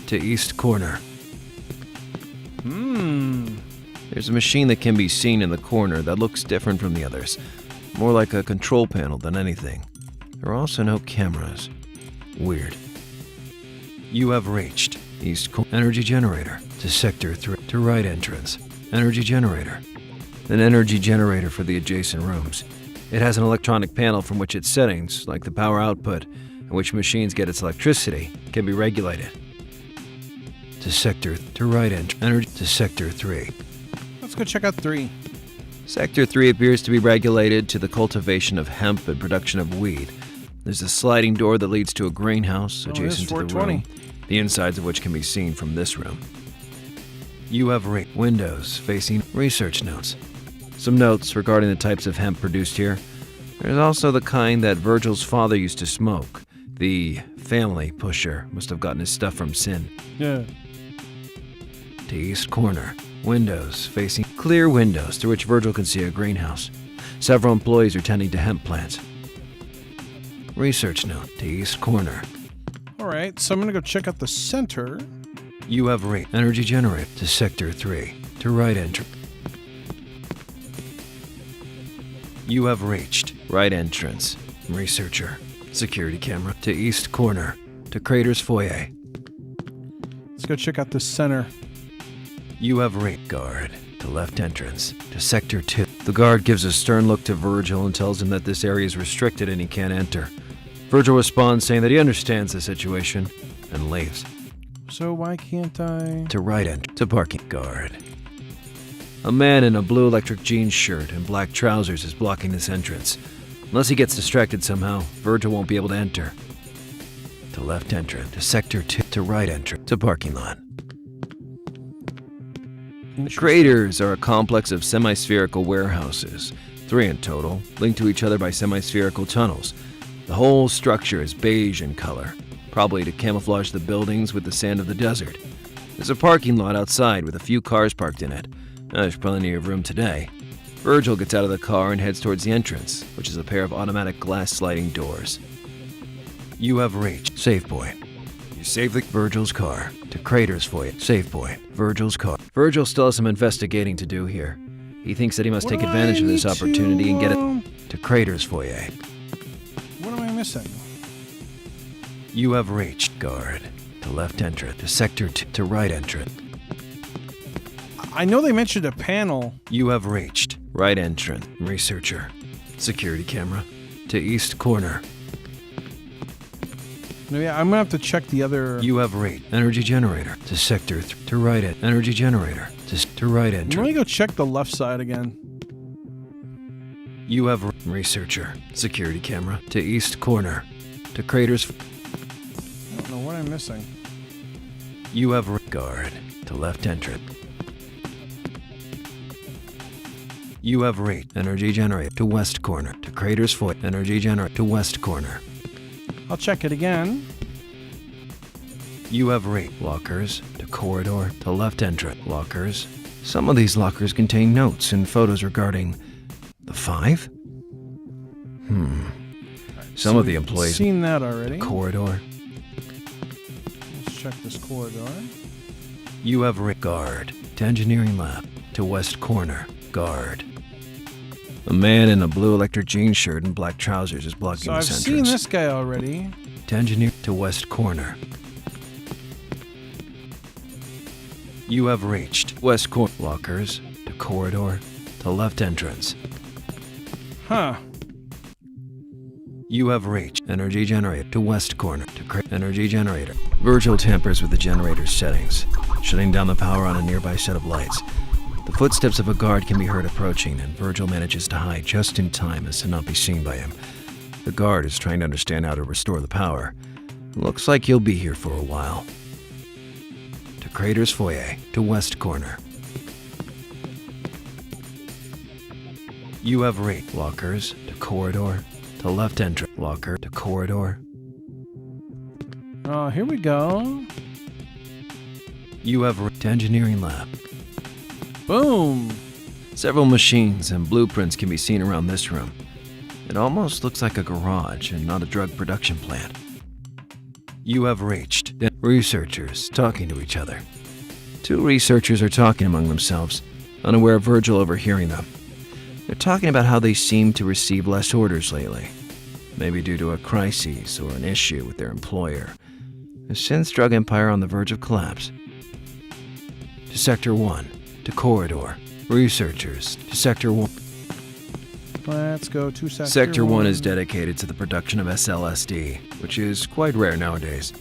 To East Corner. There's a machine that can be seen in the corner that looks different from the others, more like a control panel than anything. There are also no cameras. Weird. You have reached East Corner. Energy generator to Sector 3. To right entrance. Energy generator. An energy generator for the adjacent rooms. It has an electronic panel from which its settings, like the power output, and which machines get its electricity, can be regulated. To Sector to right energy to Sector 3. Let's go check out 3. Sector 3 appears to be regulated to the cultivation of hemp and production of weed. There's a sliding door that leads to a greenhouse adjacent to the room, the insides of which can be seen from this room. You have windows facing research notes. Some notes regarding the types of hemp produced here. There's also the kind that Virgil's father used to smoke. The family pusher must have gotten his stuff from Sin. Yeah. To East Corner. Windows facing clear windows through which Virgil can see a greenhouse. Several employees are tending to hemp plants. Research note to East Corner. All right, so I'm going to go check out the center. You have energy generator to Sector 3. To right entrance. You have reached right entrance. Researcher. Security camera to East Corner. To Crater's Foyer. Let's go check out the center. You have guard to left entrance to Sector 2. The guard gives a stern look to Virgil and tells him that this area is restricted and he can't enter. Virgil responds saying that he understands the situation and leaves. So why can't I? To right entrance to parking guard. A man in a blue electric jeans shirt and black trousers is blocking this entrance. Unless he gets distracted somehow, Virgil won't be able to enter. To left entrance to Sector 2. To right entrance to parking lot. The craters are a complex of semi-spherical warehouses, 3 in total, linked to each other by semi-spherical tunnels. The whole structure is beige in color, probably to camouflage the buildings with the sand of the desert. There's a parking lot outside with a few cars parked in it. There's plenty of room today. Virgil gets out of the car and heads towards the entrance, which is a pair of automatic glass sliding doors. You have reached save point. You save Virgil's car to Crater's Foyer. Save point. Virgil's car. Virgil still has some investigating to do here. He thinks that he must take advantage of this opportunity and get it to Crater's Foyer. What am I missing? You have reached guard to left entrance to Sector 2 to right entrance. I know they mentioned a panel. You have reached right entrance. Researcher. Security camera to East Corner. Maybe I'm gonna have to check the other. You have reached energy generator to Sector 3 to right energy generator to right entrance. Let me go check the left side again. You have researcher. Security camera to East Corner to Crater's. I don't know what I'm missing. You have guard to left entrance. You have energy generator to West Corner to Crater's Foot. Energy generator to West Corner. I'll check it again. You have lockers to corridor to left entrance. Lockers. Some of these lockers contain notes and photos regarding the 5? Some of the employees. Seen that already. Corridor. Let's check this corridor. You have guard to engineering lab to West Corner. Guard. A man in a blue electric jeans shirt and black trousers is blocking So this I've entrance. seen this guy already. To engineer to West Corner. You have reached West Corner. Lockers to corridor to left entrance. Huh. You have reached energy generator to West Corner to energy generator. Virgil tampers with the generator's settings, shutting down the power on a nearby set of lights. The footsteps of a guard can be heard approaching, and Virgil manages to hide just in time as to not be seen by him. The guard is trying to understand how to restore the power. Looks like he'll be here for a while. To Crater's Foyer, to West Corner. You have lockers to corridor to left entrance. Locker to corridor. Oh, here we go. You have reached engineering lab. Boom. Several machines and blueprints can be seen around this room. It almost looks like a garage and not a drug production plant. You have reached researchers talking to each other. Two researchers are talking among themselves, unaware of Virgil overhearing them. They're talking about how they seem to receive less orders lately, maybe due to a crisis or an issue with their employer. Is Sin's drug empire on the verge of collapse? To Sector 1, to Corridor. Researchers, to Sector 1. Let's go to Sector 1. Sector 1 is dedicated to the production of SLSD, which is quite rare nowadays.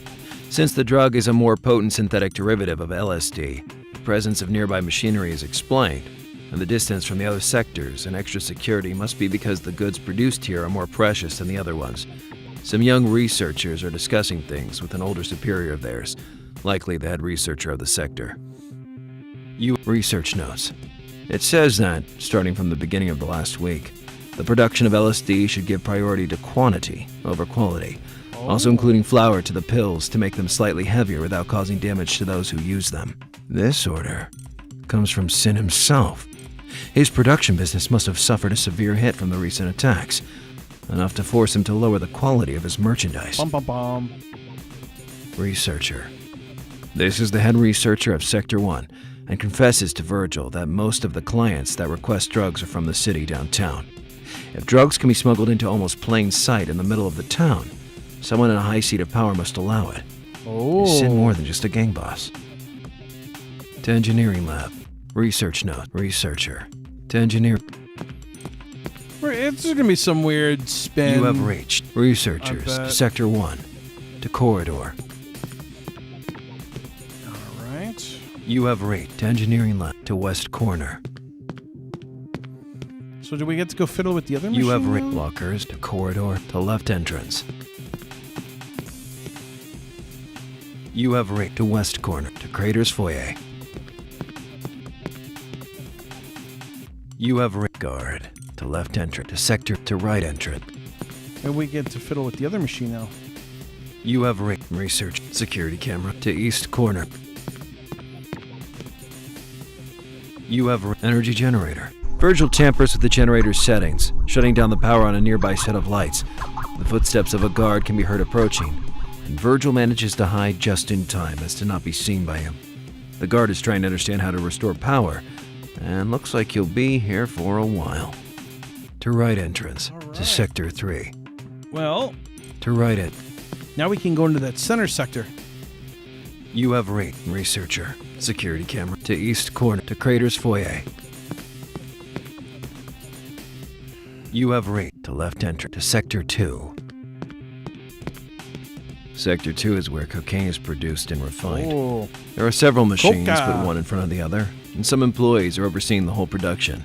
Since the drug is a more potent synthetic derivative of LSD, the presence of nearby machinery is explained, and the distance from the other sectors and extra security must be because the goods produced here are more precious than the other ones. Some young researchers are discussing things with an older superior of theirs, likely the head researcher of the sector. Research notes. It says that, starting from the beginning of the last week, the production of LSD should give priority to quantity over quality, also including flour to the pills to make them slightly heavier without causing damage to those who use them. This order comes from Sin himself. His production business must have suffered a severe hit from the recent attacks, enough to force him to lower the quality of his merchandise. Bum, bum, bum. Researcher. This is the head researcher of Sector 1, and confesses to Virgil that most of the clients that request drugs are from the city downtown. If drugs can be smuggled into almost plain sight in the middle of the town, someone in a high seat of power must allow it. Oh. Is Sin more than just a gang boss? To engineering lab. Research note. Researcher. To engineer. It's just gonna be some weird spin. You have reached. Researchers. I bet. To Sector 1. To Corridor. Alright. You have reached. To engineering lab. To West Corner. So do we get to go fiddle with the other machine? You have reached. now? Lockers. To Corridor. To left entrance. You have reached. To West Corner. To Crater's Foyer. You have reached. Guard. To left entrance. To sector. To right entrance. And we get to fiddle with the other machine now. You have reached. Research. Security camera. To East Corner. You have energy generator. Virgil tampers with the generator's settings, shutting down the power on a nearby set of lights. The footsteps of a guard can be heard approaching, and Virgil manages to hide just in time as to not be seen by him. The guard is trying to understand how to restore power, and looks like he'll be here for a while. To right entrance. All right. To Sector 3. Well, To right it. now we can go into that center sector. You have reached. Researcher. Security camera. To East Corner. To Crater's Foyer. You have reached. To left entrance. To Sector 2. Sector 2 is where cocaine is produced and refined. Oh. There are several machines, Coca. put one in front of the other, and some employees are overseeing the whole production.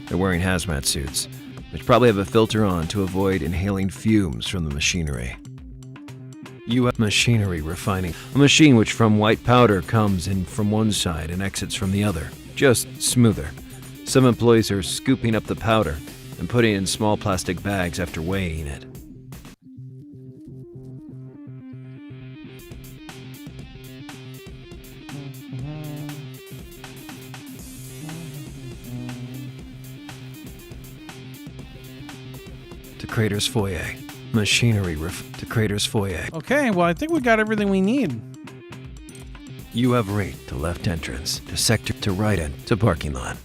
They're wearing hazmat suits, which probably have a filter on to avoid inhaling fumes from the machinery. You have machinery refining. A machine which from white powder comes in from one side and exits from the other, just smoother. Some employees are scooping up the powder and putting it in small plastic bags after weighing it. To Crater's Foyer. Machinery to Crater's Foyer. Okay, well, I think we got everything we need. You have reached. To left entrance. To sector. To right end. To parking lot.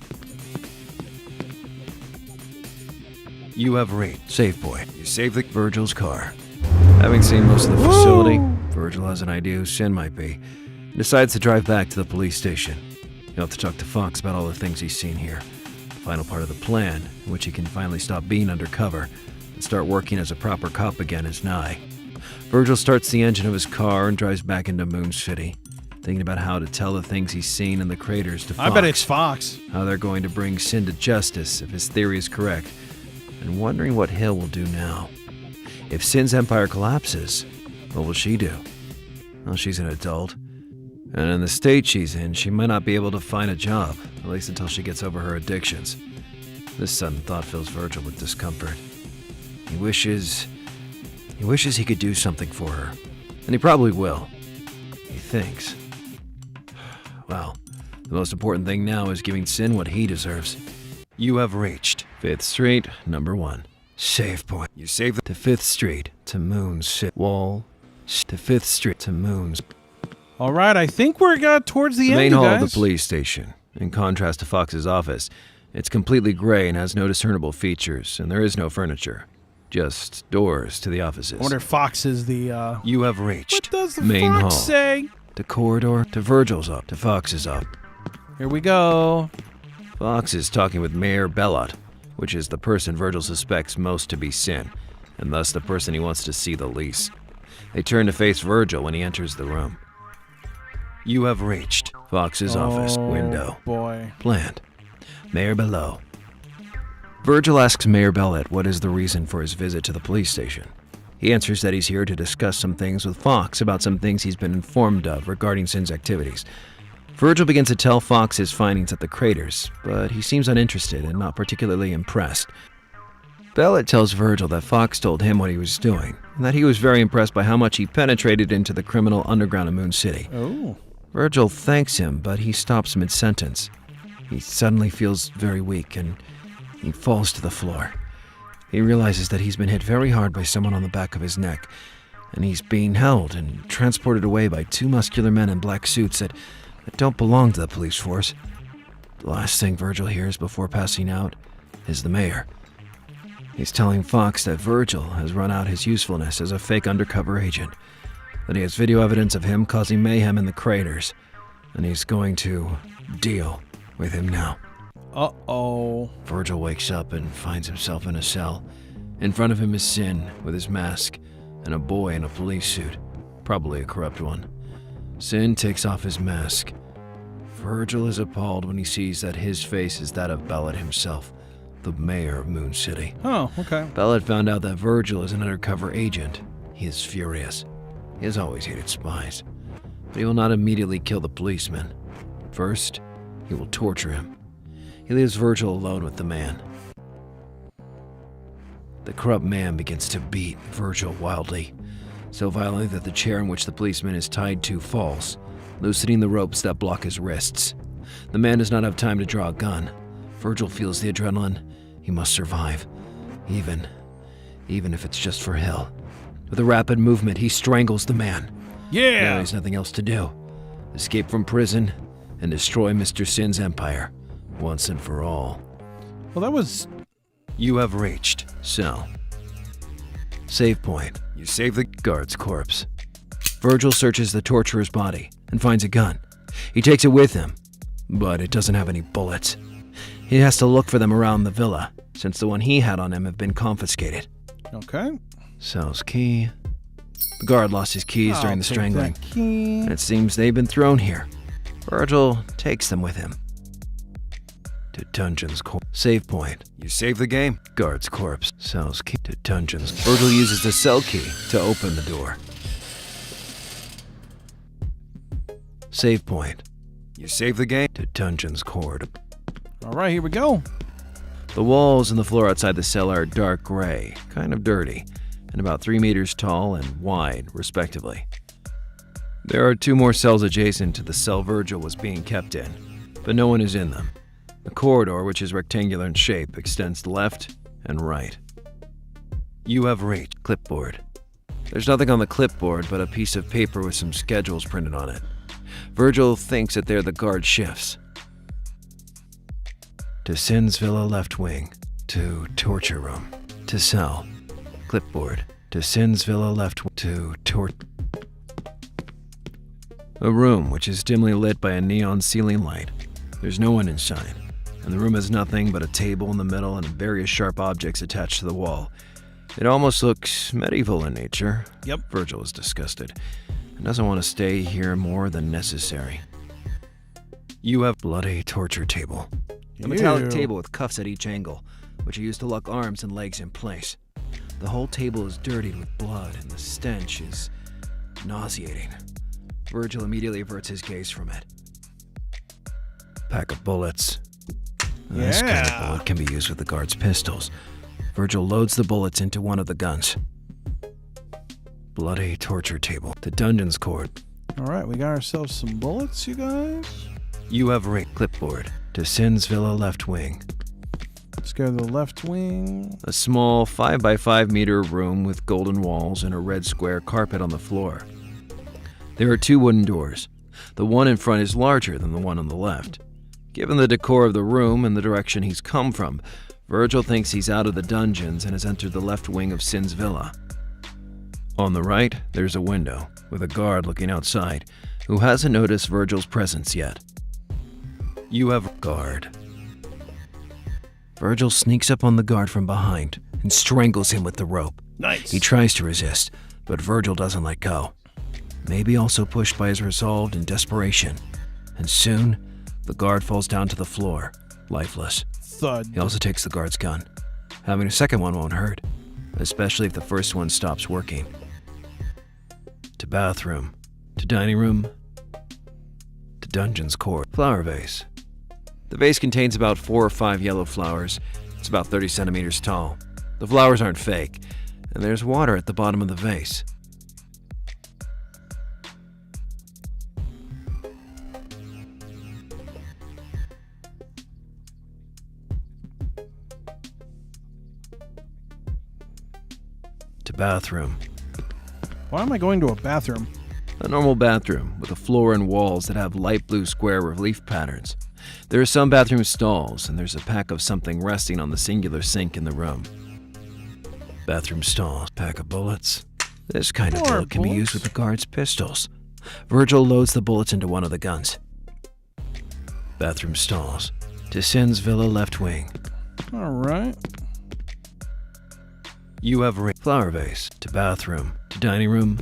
You have reached. Safe boy. You save the Virgil's car. Having seen most of the facility, Virgil has an idea who Sin might be, and decides to drive back to the police station. He'll have to talk to Fox about all the things he's seen here. The final part of the plan, in which he can finally stop being undercover and start working as a proper cop again, is nigh. Virgil starts the engine of his car and drives back into Moon City, thinking about how to tell the things he's seen in the craters to Fox. I bet it's Fox. How they're going to bring Sin to justice if his theory is correct, and wondering what Hill will do now. If Sin's empire collapses, what will she do? Well, she's an adult, and in the state she's in, she might not be able to find a job, at least until she gets over her addictions. This sudden thought fills Virgil with discomfort. He wishes he could do something for her, And he probably will. He thinks. Well, the most important thing now is giving Sin what he deserves. You have reached 5th Street, number 1. Save point. You save to 5th Street to Moon's Wall. To 5th Street to Moon's. All right, I think we're towards the end, Main you hall guys. of the police station. In contrast to Fox's office, it's completely gray and has no discernible features, and there is no furniture. Just doors to the offices. I wonder if Fox is the, You have reached What does the main Fox hall. say? The corridor to Virgil's up, to Fox's up. Here we go. Fox is talking with Mayor Bellot, which is the person Virgil suspects most to be Sin, and thus the person he wants to see the least. They turn to face Virgil when he enters the room. You have reached Fox's office window. Boy. Planned. Mayor below. Virgil asks Mayor Bellot what is the reason for his visit to the police station. He answers that he's here to discuss some things with Fox about some things he's been informed of regarding Sin's activities. Virgil begins to tell Fox his findings at the craters, but he seems uninterested and not particularly impressed. Bellot tells Virgil that Fox told him what he was doing, and that he was very impressed by how much he penetrated into the criminal underground of Moon City. Oh. Virgil thanks him, but he stops mid-sentence. He suddenly feels very weak, and he falls to the floor. He realizes that he's been hit very hard by someone on the back of his neck, and he's being held and transported away by 2 muscular men in black suits that don't belong to the police force. The last thing Virgil hears before passing out is the mayor. He's telling Fox that Virgil has run out his usefulness as a fake undercover agent, that he has video evidence of him causing mayhem in the craters, and he's going to deal with him now. Uh-oh. Virgil wakes up and finds himself in a cell. In front of him is Sin with his mask and a boy in a police suit, probably a corrupt one. Sin takes off his mask. Virgil is appalled when he sees that his face is that of Bellot himself, the mayor of Moon City. Oh, okay. Bellot found out that Virgil is an undercover agent. He is furious. He has always hated spies, but he will not immediately kill the policeman. First, he will torture him. He leaves Virgil alone with the man. The corrupt man begins to beat Virgil wildly, so violently that the chair in which the policeman is tied to falls, loosening the ropes that block his wrists. The man does not have time to draw a gun. Virgil feels the adrenaline. He must survive, even if it's just for Hill. With a rapid movement, he strangles the man. Yeah! Now there's nothing else to do. Escape from prison and destroy Mr. Sin's empire, once and for all. Well, that was... You have reached cell. Save point. You save the guard's corpse. Virgil searches the torturer's body and finds a gun. He takes it with him, but it doesn't have any bullets. He has to look for them around the villa, since the one he had on him have been confiscated. Okay. Cell's key. The guard lost his keys during the Take strangling, that key. and it seems they've been thrown here. Virgil takes them with him. To Dungeon's save point. You save the game. Guard's corpse. Cell's key to Dungeon's. Virgil uses the cell key to open the door. Save point. You save the game. To Dungeon's cord. All right, here we go. The walls and the floor outside the cell are dark gray, kind of dirty, and about 3 meters tall and wide, respectively. There are 2 more cells adjacent to the cell Virgil was being kept in, but no one is in them. The corridor, which is rectangular in shape, extends left and right. You have reached clipboard. There's nothing on the clipboard but a piece of paper with some schedules printed on it. Virgil thinks that they're the guard shifts. To Sin's Villa left wing. To torture room. To cell. Clipboard. To Sin's Villa left wing. To a room which is dimly lit by a neon ceiling light. There's no one inside, and the room has nothing but a table in the middle and various sharp objects attached to the wall. It almost looks medieval in nature. Yep. Virgil is disgusted and doesn't want to stay here more than necessary. You have bloody torture table. A metallic Ew. table with cuffs at each angle, which are used to lock arms and legs in place. The whole table is dirtied with blood, and the stench is nauseating. Virgil immediately averts his gaze from it. Pack of bullets. This kind of Yeah. bullet can be used with the guard's pistols. Virgil loads the bullets into one of the guns. bloody torture table. The dungeon's court. All right, we got ourselves some bullets, you guys. You have a clipboard. To Sin's Villa left wing. Let's go to the left wing. A small 5 by 5 meter room with golden walls and a red square carpet on the floor. There are 2 wooden doors. The one in front is larger than the one on the left. Given the decor of the room and the direction he's come from, Virgil thinks he's out of the dungeons and has entered the left wing of Sin's Villa. On the right, there's a window, with a guard looking outside, who hasn't noticed Virgil's presence yet. You have a guard. Virgil sneaks up on the guard from behind and strangles him with the rope. Nice. He tries to resist, but Virgil doesn't let go. Maybe also pushed by his resolve and desperation. And soon, the guard falls down to the floor, lifeless. Thud. He also takes the guard's gun. Having a second one won't hurt, especially if the first one stops working. To bathroom, to dining room, to dungeon's court. Flower vase. The vase contains about 4 or 5 yellow flowers. It's about 30 centimeters tall. The flowers aren't fake, and there's water at the bottom of the vase. To bathroom. Why am I going to a bathroom? A normal bathroom with a floor and walls that have light blue square relief patterns. There are some bathroom stalls, and there's a pack of something resting on the singular sink in the room. Bathroom stalls, pack of bullets. This kind of More bullet can be bullets. used with the guard's pistols. Virgil loads the bullets into one of the guns. Bathroom stalls. To Sin's Villa left wing. All right. You have a flower vase. To bathroom. To dining room.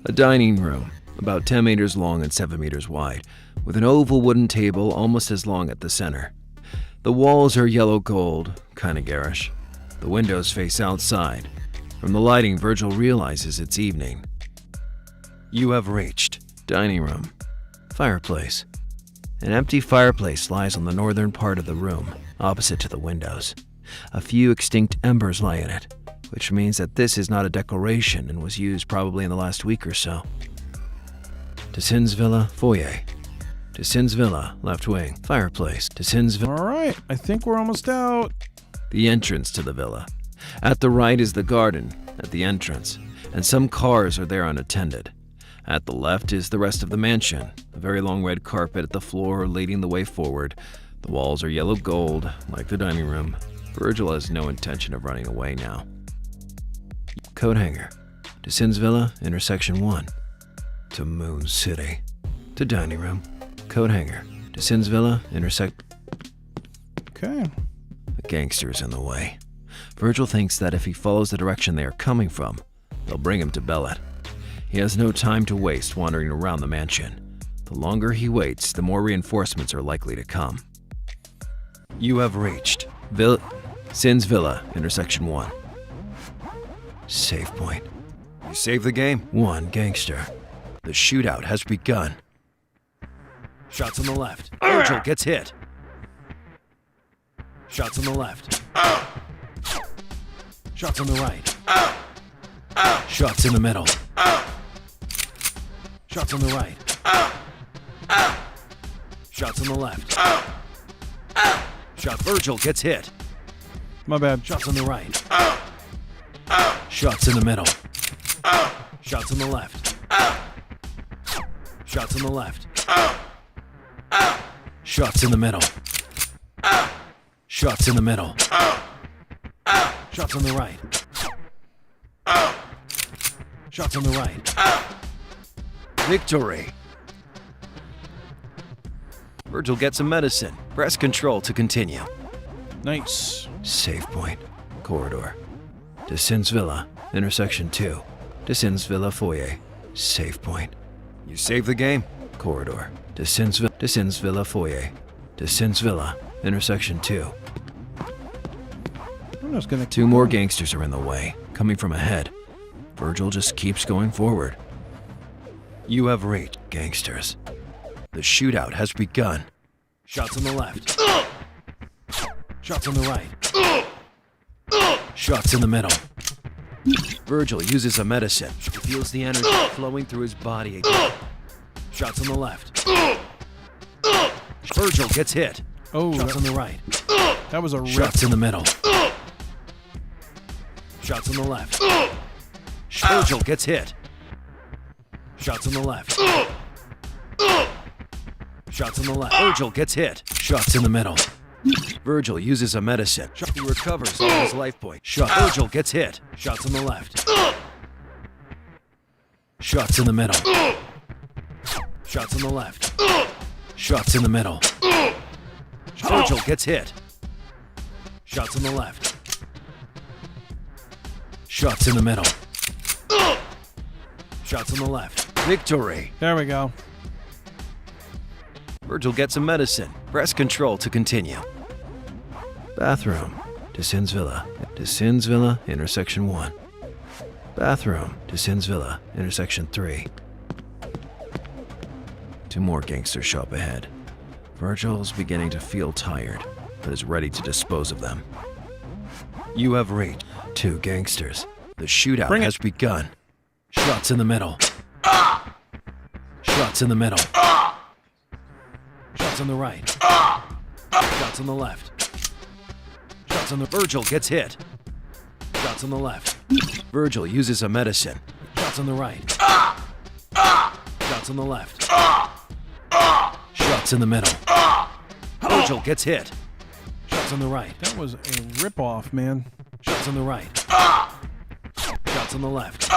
A dining room, about 10 meters long and 7 meters wide, with an oval wooden table almost as long at the center. The walls are yellow gold, kinda garish. The windows face outside. From the lighting, Virgil realizes it's evening. You have reached dining room. Fireplace. An empty fireplace lies on the northern part of the room, opposite to the windows. A few extinct embers lie in it, which means that this is not a decoration and was used probably in the last week or so. To Sin's Villa, foyer. To Sin's Villa, left wing, fireplace. To Sin's Villa. All right. I think we're almost out. The entrance to the villa. At the right is the garden, at the entrance, and some cars are there unattended. At the left is the rest of the mansion, a very long red carpet at the floor leading the way forward. The walls are yellow gold, like the dining room. Virgil has no intention of running away now. Coat hanger. To Sin's Villa, intersection 1. To Moon City. To dining room. Coat hanger. To Sin's Villa, intersect. Okay. The gangster's in the way. Virgil thinks that if he follows the direction they are coming from, they'll bring him to Bellet. He has no time to waste wandering around the mansion. The longer he waits, the more reinforcements are likely to come. You have reached Sin's Villa, intersection 1. Save point. You save the game? 1 gangster. The shootout has begun. Shots on the left. Virgil gets hit. Shots on the left. Shots on the right. Shots in the middle. Shots on the right. Shots on the left. Shot. Virgil gets hit. My bad. Shots on the right. Shots in the middle. Shots on the left. Shots on the left. Shots in the middle. Shots in the middle. Shots on the right. Shots on the right. Victory! Virgil gets some medicine. Press control to continue. Nice. Save point. Corridor. To Sin's Villa, intersection 2. To Sin's Villa foyer. Save point. You save the game. Corridor. To Sin's Villa foyer. To Sin's Villa, intersection 2. I'm just gonna. 2 more gangsters are in the way, coming from ahead. Virgil just keeps going forward. You have reached gangsters. The shootout has begun. Shots on the left. Shots on the right. Shots in the middle. Virgil uses a medicine. He feels the energy flowing through his body again. Shots on the left. Virgil gets hit. Oh, Shots on the right. that was a rip. Shots in the middle. Shots on the left. Virgil gets hit. Shots on the left. Shots on the left. Virgil gets hit. Shots in the middle. Virgil uses a medicine. He recovers all his life point. Virgil gets hit. Shots on the left. Shots in the middle. Shots on the left. Shots in the middle. Virgil gets hit. Shots on the left. Shots in the middle. Shots on the left. Victory. There we go. Virgil gets a medicine. Press control to continue. Bathroom. To Sin's Villa. To Sin's Villa, intersection 1. Bathroom. To Sin's Villa, intersection 3. 2 more gangsters show up ahead. Virgil's beginning to feel tired, but is ready to dispose of them. You have reached 2 gangsters. The shootout Bring it. has begun. Shots in the middle. Shots in the middle. Shots on the right. Shots on the left. Shots on the... Virgil gets hit. Shots on the left. Virgil uses a medicine. Shots on the right. Shots on the left. Shots in the middle. Virgil gets hit. Shots on the right. That was a rip-off, man. Shots on the right. Shots on the left.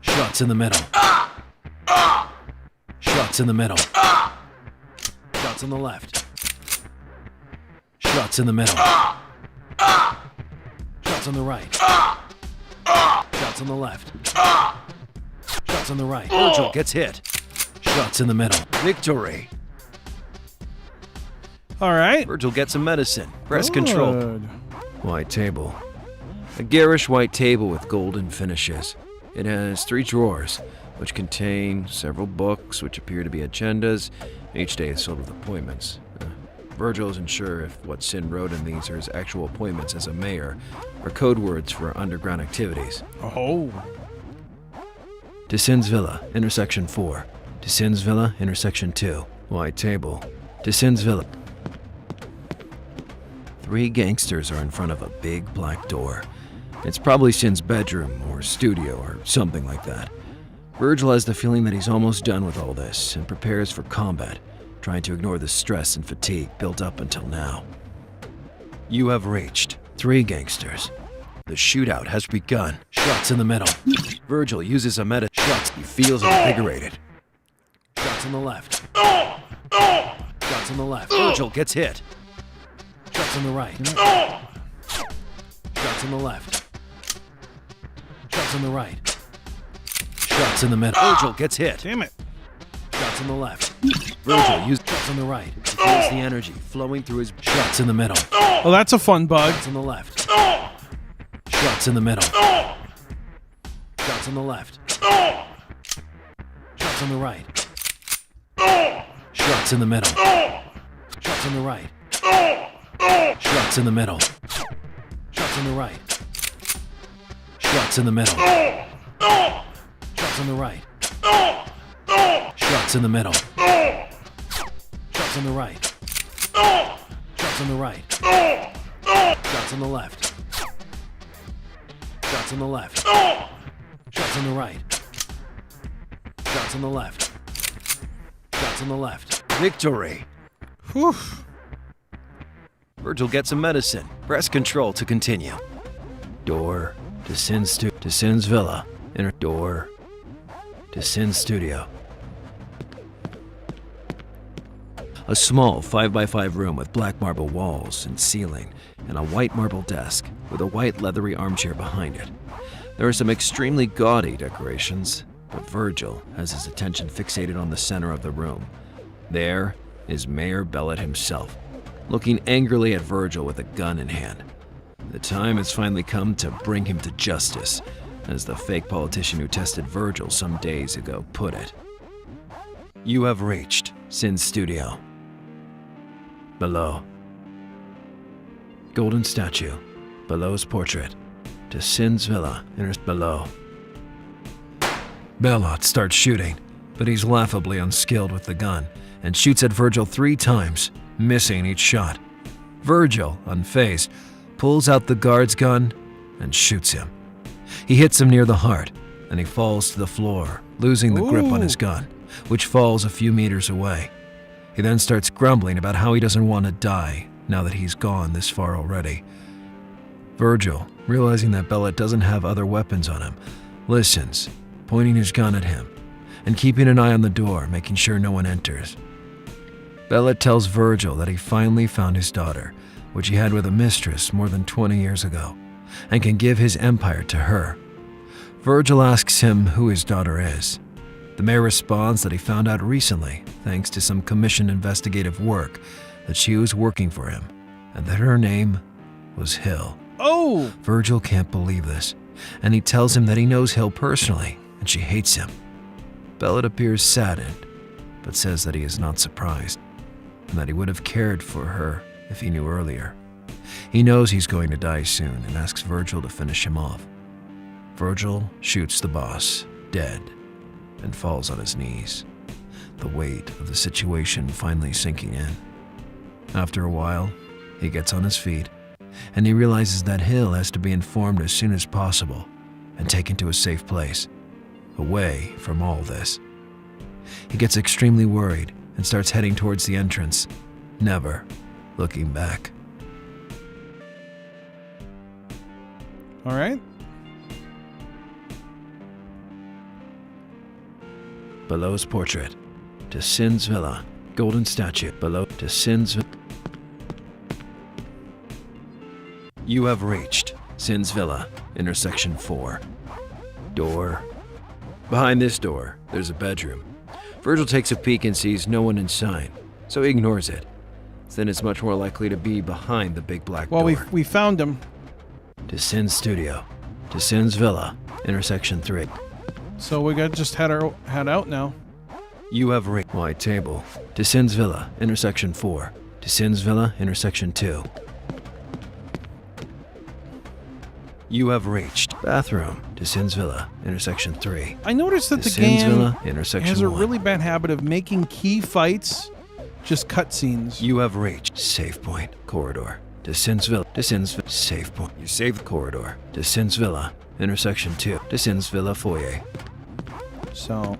Shots in the middle. Shots in the middle. Shots on the left. Shots in the middle. Shots on the right. Shots on the left. Shots on the right. Virgil gets hit. Shots in the middle. Victory. All right. Virgil gets a medicine. Press control. Good. White table. A garish white table with golden finishes. It has 3 drawers, which contain several books, which appear to be agendas. Each day is filled with appointments. Virgil isn't sure if what Sin wrote in these are his actual appointments as a mayor, or code words for underground activities. Oh. To Sin's Villa, intersection 4. To Sin's Villa, intersection 2. White table. To Sin's Villa. 3 gangsters are in front of a big black door. It's probably Sin's bedroom or studio or something like that. Virgil has the feeling that he's almost done with all this and prepares for combat, trying to ignore the stress and fatigue built up until now. You have reached 3 gangsters. The shootout has begun. Shots in the middle. Virgil uses a meta shots. He feels invigorated. Shots on the left. Shots on the left. Virgil gets hit. Shots on the right. Shots on the left. Shots on the right. Shots in the middle. Virgil gets hit. Damn it. Shots on the left. Virgil used shots on the right. He feels the energy flowing through his shots in the middle. Well, that's a fun bug. Shots on the left. Shots in the middle. Shots on the left. Shots on the right. Shots in the middle. Shots on the right. Shots in the middle. Shots on the right. Shots in the middle. Shots on the right. Shots in the middle. Shots on the right. Shots on the right. Shots on the left. Shots on the left. Shots on the right. Shots on the left. Shots on the left. Victory. Whew. Virgil gets a medicine. Press control to continue. Door to Sin's Villa. Inner door to Sin's studio. A small 5x5 room with black marble walls and ceiling, and a white marble desk with a white leathery armchair behind it. There are some extremely gaudy decorations, but Virgil has his attention fixated on the center of the room. There is Mayor Bellet himself, looking angrily at Virgil with a gun in hand. The time has finally come to bring him to justice, as the fake politician who tested Virgil some days ago put it. You have reached Sin's studio. Below. Golden statue. Below's portrait. to Sin's villa, below. Belot starts shooting, but he's laughably unskilled with the gun and shoots at Virgil 3 times, missing each shot. Virgil, unfazed, pulls out the guard's gun and shoots him. He hits him near the heart, and he falls to the floor, losing the grip on his gun, which falls a few meters away. He then starts grumbling about how he doesn't want to die now that he's gone this far already. Virgil, realizing that Belot doesn't have other weapons on him, listens, pointing his gun at him, and keeping an eye on the door, making sure no one enters. Belot tells Virgil that he finally found his daughter, which he had with a mistress more than 20 years ago, and can give his empire to her. Virgil asks him who his daughter is. The mayor responds that he found out recently, thanks to some commissioned investigative work, that she was working for him, and that her name was Hill. Oh! Virgil can't believe this, and he tells him that he knows Hill personally, and she hates him. Belot appears saddened, but says that he is not surprised, and that he would have cared for her if he knew earlier. He knows he's going to die soon and asks Virgil to finish him off. Virgil shoots the boss, dead, and falls on his knees, the weight of the situation finally sinking in. After a while, he gets on his feet, and he realizes that Hill has to be informed as soon as possible and taken to a safe place, away from all this. He gets extremely worried and starts heading towards the entrance, never looking back. All right. Below's portrait. To Sin's villa. Golden statue. Below. To Sin's villa. You have reached Sin's villa, intersection 4. Door. Behind this door, there's a bedroom. Virgil takes a peek and sees no one inside, so he ignores it. Then it's much more likely to be behind the big black door. Well, we found him. To Sin's studio. To Sin's villa, intersection 3. So we got to just head out now. You have reached White Table. To Sin's villa, intersection 4. To Sin's villa, intersection 2. You have reached Bathroom. To Sin's villa, intersection 3. I noticed that To the Sin's game villa, intersection has a 1. really bad habit of making key fights just cutscenes. You have reached Save Point Corridor. To Sin's villa. To Sin's Save Point. You save the corridor. To Sin's villa, intersection 2. To Sin's villa foyer. So,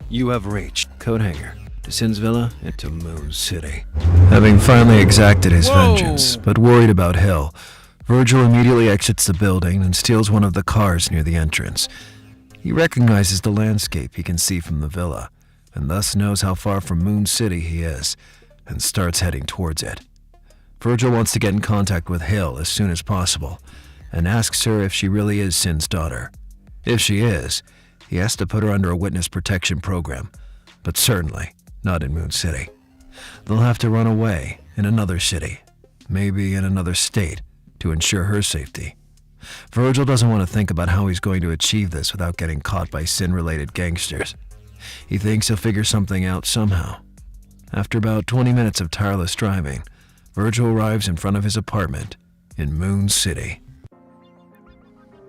You have reached Coat Hanger. To Sin's villa into Moon City. Having finally exacted his vengeance, but worried about Hill, Virgil immediately exits the building and steals one of the cars near the entrance. He recognizes the landscape he can see from the villa, and thus knows how far from Moon City he is, and starts heading towards it. Virgil wants to get in contact with Hill as soon as possible, and asks her if she really is Sin's daughter. If she is, he has to put her under a witness protection program, but certainly not in Moon City. They'll have to run away in another city, maybe in another state, to ensure her safety. Virgil doesn't want to think about how he's going to achieve this without getting caught by sin-related gangsters. He thinks he'll figure something out somehow. After about 20 minutes of tireless driving, Virgil arrives in front of his apartment in Moon City.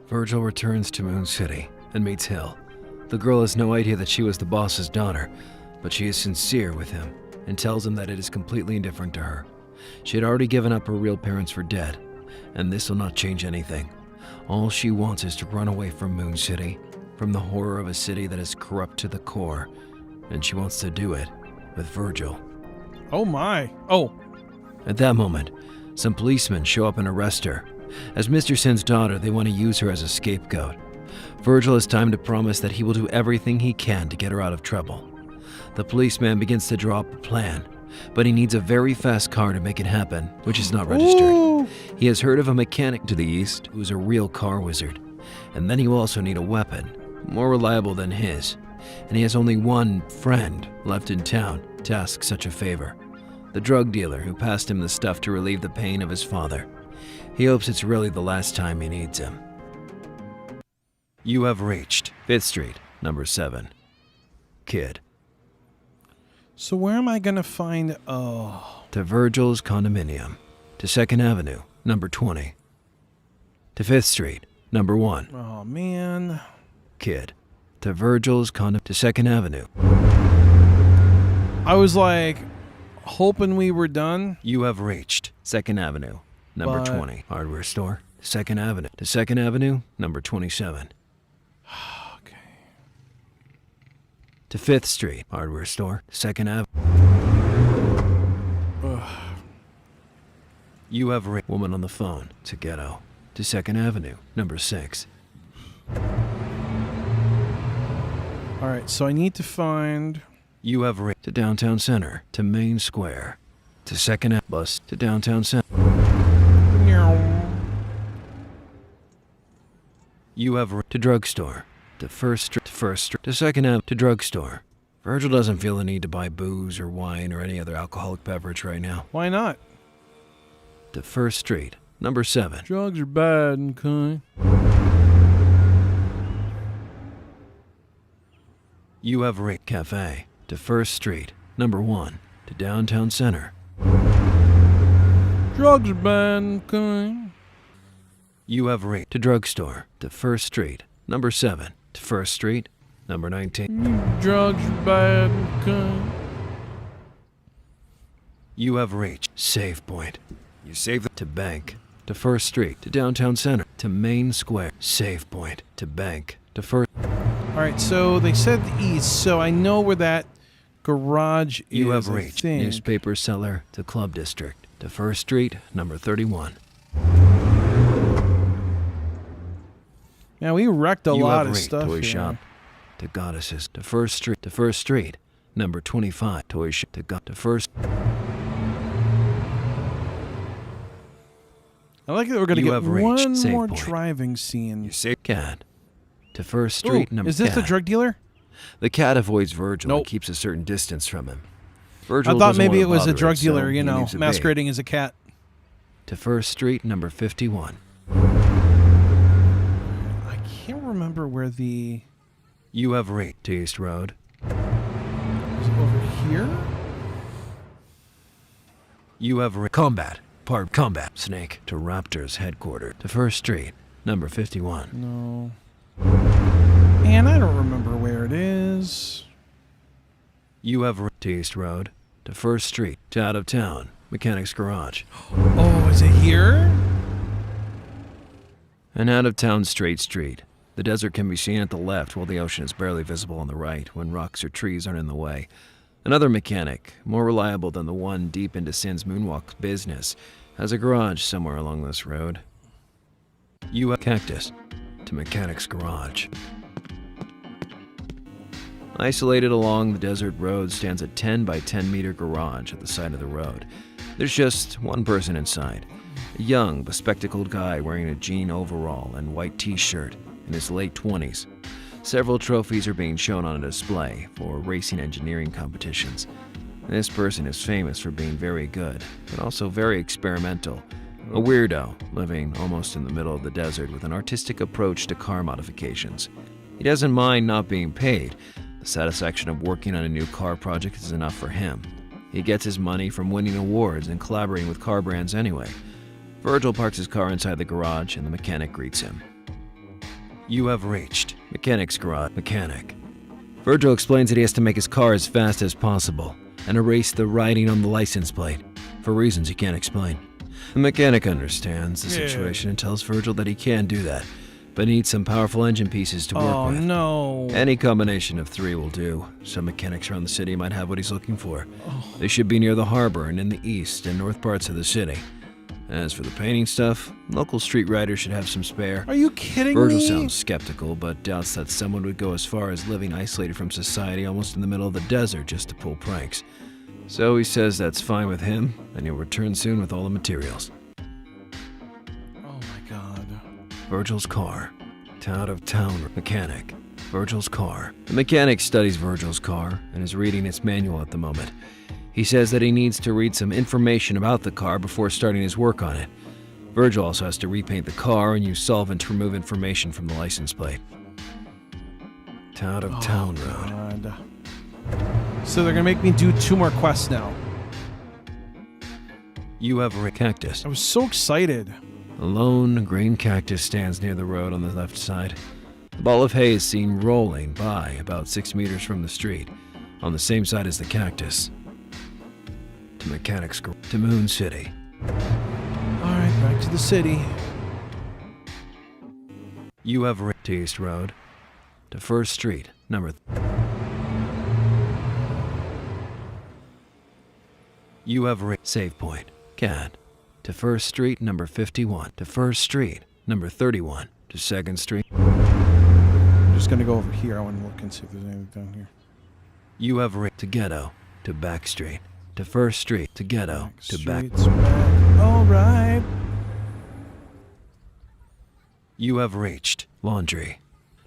Virgil returns to Moon City and meets Hill. The girl has no idea that she was the boss's daughter, but she is sincere with him and tells him that it is completely indifferent to her. She had already given up her real parents for dead, and this will not change anything. All she wants is to run away from Moon City, from the horror of a city that is corrupt to the core, and she wants to do it with Virgil. oh my. Oh, At that moment, some policemen show up and arrest her. As Mr. Sin's daughter, they want to use her as a scapegoat. Virgil has time to promise that he will do everything he can to get her out of trouble. The policeman begins to draw up a plan, but he needs a very fast car to make it happen, which is not registered. Ooh. He has heard of a mechanic to the east who's a real car wizard, and then he will also need a weapon, more reliable than his, and he has only one friend left in town to ask such a favor, the drug dealer who passed him the stuff to relieve the pain of his father. He hopes it's really the last time he needs him. You have reached 5th Street, number 7. Kid. So where am I going to find... Oh. To Virgil's condominium. To 2nd Avenue, number 20. To 5th Street, number 1. Oh, man. Kid. To Virgil's condo. To 2nd Avenue. I was like hoping we were done. You have reached 2nd Avenue, number 20. Hardware store. 2nd Avenue. To 2nd Avenue, number 27. Okay. To 5th Street, hardware store. 2nd Avenue. You have reached woman on the phone. To ghetto. To 2nd Avenue, number 6. All right, so I need to find... You have reached to downtown center. To Main Square. To 2nd Avenue. Bus. To downtown center. You have reached to drugstore. To 1st Street. To 1st Street. To 2nd Avenue. To drugstore. Virgil doesn't feel the need to buy booze or wine or any other alcoholic beverage right now. Why not? To 1st Street, number 7. Drugs are bad, okay. You have reached cafe. To 1st Street, number 1. To downtown center. Drugs are bad, okay. You have reached to drugstore. To 1st Street, number 7. To 1st Street, number 19. Drugs are bad, okay. You have reached save point. You save to bank. To 1st Street. To downtown center. To Main Square. Save point. To bank. To 1st. All right, so they said the east, so I know where that garage is. You have reached I think. newspaper seller to Club District. To 1st Street, number 31. Yeah, we wrecked a You lot have of reached stuff toy here. shop. To Goddesses. To 1st Street. To 1st Street, number 25. Toy shop. To 1st. I like that we're going to You get have reached one save more point. driving scene. You save cat. To 1st Ooh, Street, number is this the cat. drug dealer? The cat avoids Virgil Nope. and keeps a certain distance from him. Virgil I thought doesn't maybe want it to was a bother drug it, so dealer, he you know, leaves it be. masquerading as a cat. To 1st Street, number 51. I can't remember where the... You have reached to East Road. Is it over here? You have combat. Part combat. Snake to Raptor's headquarters. To 1st Street, number 51. No. Man, I don't remember where it is. You have reached to East Road. To 1st Street. To out of town. Mechanic's Garage. Oh, is it here? An out of town straight street. The desert can be seen at the left while the ocean is barely visible on the right when rocks or trees aren't in the way. Another mechanic, more reliable than the one deep into Sin's moonwalk business, has a garage somewhere along this road. You have Cactus to Mechanic's Garage. Isolated along the desert road stands a 10 by 10 meter garage at the side of the road. There's just one person inside. A young, bespectacled guy wearing a jean overall and white t-shirt in his late 20s. Several trophies are being shown on a display for racing engineering competitions. This person is famous for being very good, but also very experimental. A weirdo, living almost in the middle of the desert with an artistic approach to car modifications. He doesn't mind not being paid. The satisfaction of working on a new car project is enough for him. He gets his money from winning awards and collaborating with car brands anyway. Virgil parks his car inside the garage and the mechanic greets him. You have reached Mechanic's Garage. Mechanic. Virgil explains that he has to make his car as fast as possible and erase the writing on the license plate, for reasons he can't explain. The mechanic understands the situation and tells Virgil that he can do that, but needs some powerful engine pieces to work with. Oh, no. Any combination of 3 will do. Some mechanics around the city might have what he's looking for. They should be near the harbor and in the east and north parts of the city. As for the painting stuff, local street riders should have some spare. Are you kidding Virgil me? sounds skeptical, but doubts that someone would go as far as living isolated from society almost in the middle of the desert just to pull pranks. So he says that's fine with him, and he'll return soon with all the materials. Oh, my God. Virgil's car. Out-of-town mechanic. Virgil's car. The mechanic studies Virgil's car and is reading its manual at the moment. He says that he needs to read some information about the car before starting his work on it. Virgil also has to repaint the car and use solvent to remove information from the license plate. Out-of-town road. God. So they're going to make me do 2 more quests now. You have a cactus. I was so excited. A lone green cactus stands near the road on the left side. A ball of hay is seen rolling by about 6 meters from the street, on the same side as the cactus. To Mechanics to Moon City. All right, back to the city. You have to East Road. To First Street, number... You have save point. Cat. To First Street, number 51. To First Street, number 31. To Second Street. I'm just going to go over here. I want to look and see if there's anything down here. You have to Ghetto. To Back Street. To First Street. To Ghetto. To Back... All right. You have reached Laundry.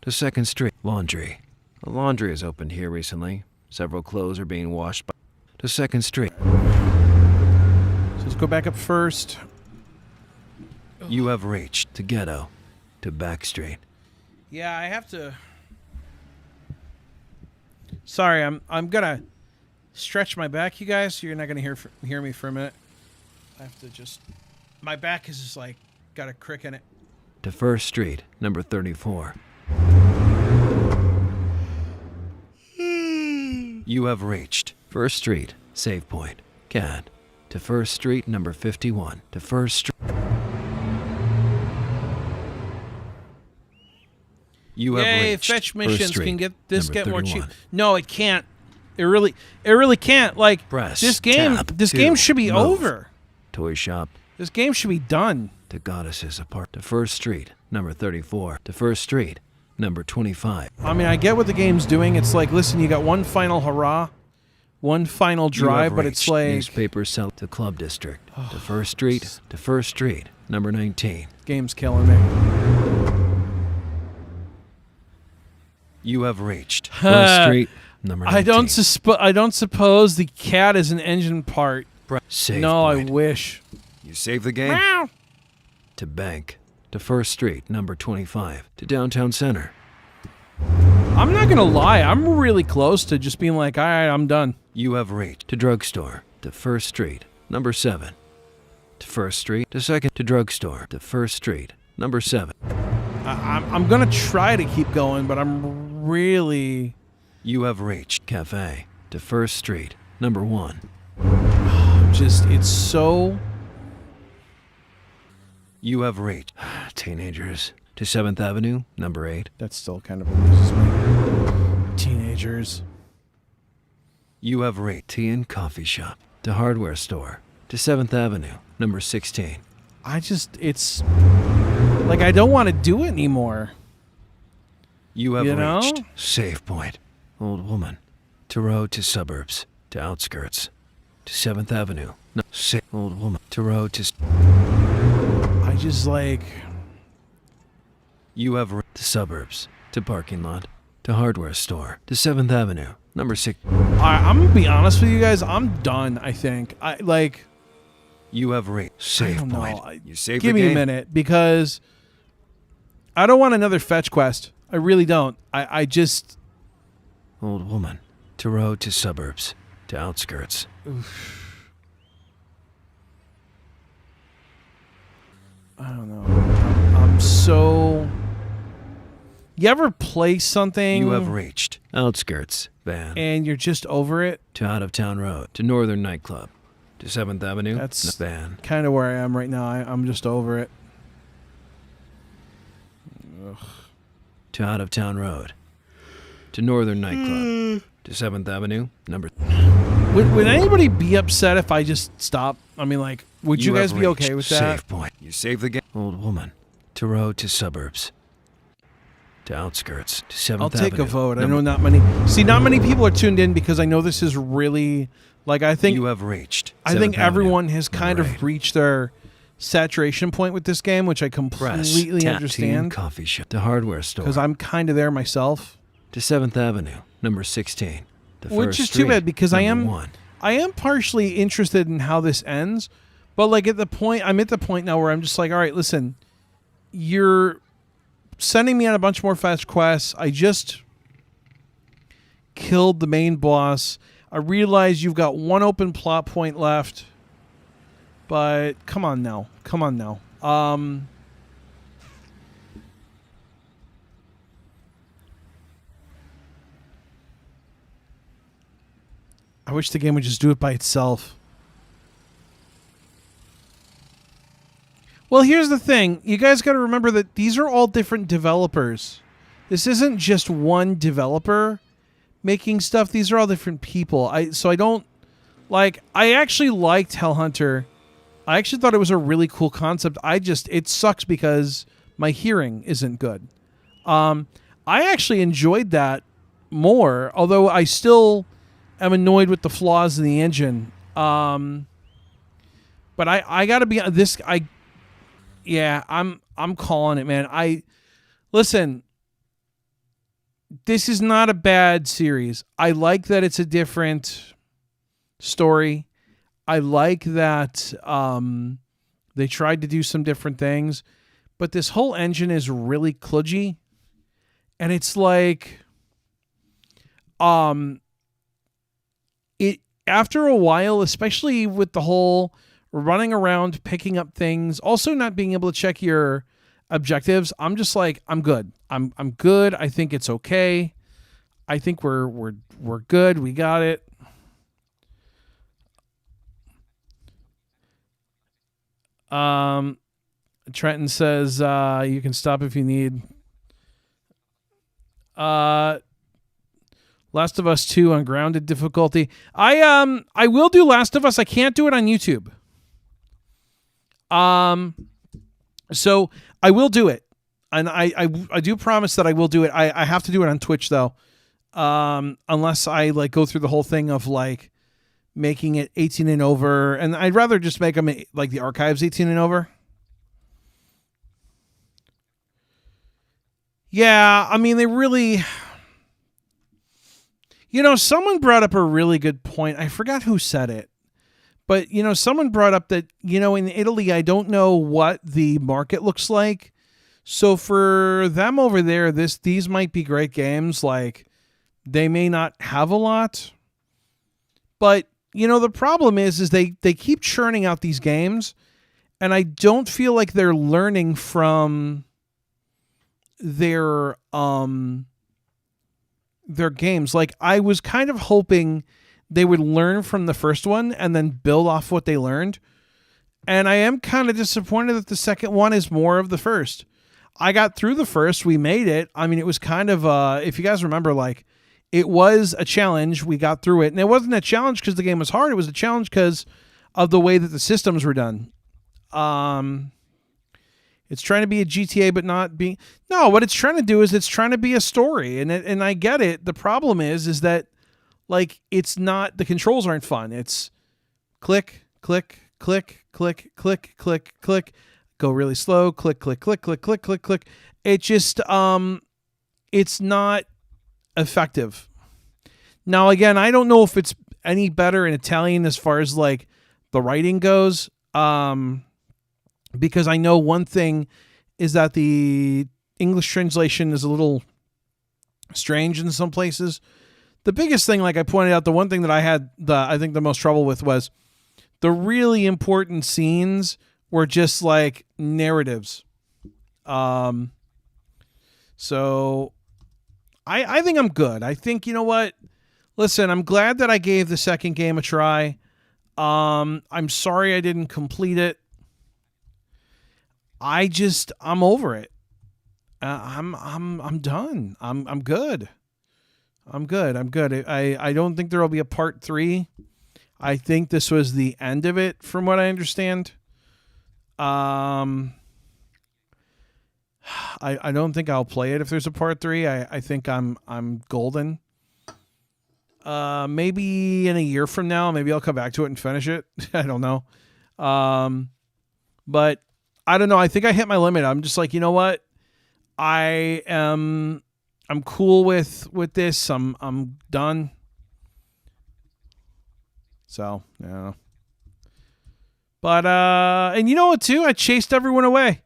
To Second Street. Laundry. A laundry is opened here recently. Several clothes are being washed by... To Second Street. So let's go back up first. You have reached to Ghetto. To Back Street. Yeah, I have to... Sorry, I'm gonna stretch my back, you guys. So you're not gonna hear me for a minute. I have to just... My back is just like got a crick in it. To First Street, number 34. You have reached First Street, save point. Cat. To First Street, number 51. To First Street. You have Yay, reached fetch First missions Street, can get this number get more 31. cheap. No, it can't. It really can't. Like Press this game tab this to game should be move. over. Toy Shop. This game should be done. To Goddesses Apart. To First Street, number 34. To First Street, number 25. I mean, I get what the game's doing. It's like, listen, you got one final hurrah, one final You have drive, but it's reached like Newspaper Sell to Club District. To First Street. To First Street, number 19. game's killing me. You have reached First Street, number 19. I don't suppose the cat is an engine part. Save No, point. I wish. You save the game? Meow. To Bank. To First Street, number 25. To Downtown Center. I'm not gonna lie. I'm really close to just being like, all right, I'm done. You have reached to Drugstore. To First Street, number 7. To First Street. To Second. To Drugstore. To First Street, number 7. I'm gonna try to keep going, but I'm really You have reached Cafe. To First Street, number 1. just. It's so. You have reached Teenagers. To 7th Avenue, number 8. That still kind of amuses me. Teenagers. You have reached Tea and Coffee Shop. To Hardware Store. To 7th Avenue, number 16. It's like I don't want to do it anymore. You have You know? reached Save Point. Old Woman. To Road to Suburbs. To Outskirts. To 7th Avenue. No, Old Woman. To Road to... I just like. You have reached to Suburbs. To Parking Lot. To Hardware Store. To 7th Avenue. Number 6. I'm gonna be honest with you guys. I'm done. I think. I like. You have reached I Save don't Point. know. You save Give the me game? a minute because I don't want another fetch quest. I really don't. I just. Old Woman. To Road to Suburbs. To Outskirts. I don't know. I'm so. You ever play something You have reached Outskirts. Van. and you're just over it? To Out of Town Road. To Northern Nightclub. To 7th Avenue. That's Van. kind of where I am right now. I'm just over it. To Out of Town Road. To Northern Nightclub. To 7th Avenue. Number... Would anybody be upset if I just stop? I mean, like, would you guys have be okay reached with that? Save Point. You save the game. Old Woman. To Road to Suburbs. To Outskirts. To 7th I'll take Avenue. a vote. I Number- know not many people are tuned in because I know this is really like I think You have reached. I think 7th Avenue. everyone has kind Number of 8. reached their saturation point with this game, which I Press, completely tap, tea and understand coffee shop. To Hardware Store. because I'm kind of there myself. To 7th Avenue. Number 16. To Which First is too Street, bad because I number am 1. I am partially interested in how this ends, but like I'm at the point now where I'm just like, all right, listen, you're sending me on a bunch more fetch quests. I just killed the main boss. I realize you've got one open plot point left, but come on now. Um, I wish the game would just do it by itself. Well, here's the thing. You guys got to remember that these are all different developers. This isn't just one developer making stuff. These are all different people. I actually liked Hellhunter. I actually thought it was a really cool concept. It sucks because my hearing isn't good. I actually enjoyed that more, although I still am annoyed with the flaws in the engine. But I gotta be this. I'm calling it, man. Listen. This is not a bad series. I like that it's a different story. I like that they tried to do some different things, but this whole engine is really kludgy, and it's like, it after a while, especially with the whole running around picking up things, also not being able to check your objectives, I'm just like, I'm good. I'm good. I think it's okay. I think we're good. We got it. Trenton says you can stop if you need. Last of Us 2 on grounded difficulty. I will do Last of Us. I can't do it on YouTube. So I will do it. And I do promise that I will do it. I have to do it on Twitch though. Unless I like go through the whole thing of like making it 18 and over, and I'd rather just make them like the archives 18 and over. Yeah, I mean they really, someone brought up a really good point. I forgot who said it. But, someone brought up that, in Italy, I don't know what the market looks like. So for them over there, these might be great games. Like, they may not have a lot. But, the problem is they keep churning out these games. And I don't feel like they're learning from their games. Like, I was kind of hoping they would learn from the first one and then build off what they learned. And I am kind of disappointed that the second one is more of the first. I got through the first. We made it. I mean, it was kind of, if you guys remember, like, it was a challenge. We got through it. And it wasn't a challenge because the game was hard. It was a challenge because of the way that the systems were done. It's trying to be a GTA, but not being... No, what it's trying to do is it's trying to be a story. And I get it. The problem is that, like, it's not, the controls aren't fun. It's click, click, click, click, click, click, click, go really slow, click, click, click, click, click, click, click. It just, it's not effective. Now, again, I don't know if it's any better in Italian as far as, like, the writing goes, because I know one thing is that the English translation is a little strange in some places. The biggest thing, like I pointed out, the one thing that I had I think the most trouble with was the really important scenes were just like narratives. So I think I'm good. I think, you know what? Listen, I'm glad that I gave the second game a try. I'm sorry I didn't complete it. I'm over it. I'm done. I'm good. I'm good. I don't think there will be a part 3. I think this was the end of it from what I understand. I don't think I'll play it if there's a part 3. I think I'm golden. Maybe in a year from now, maybe I'll come back to it and finish it. I don't know. But I don't know. I think I hit my limit. I'm just like, you know what? I'm cool with this. I'm done. So, yeah. But and you know what too? I chased everyone away.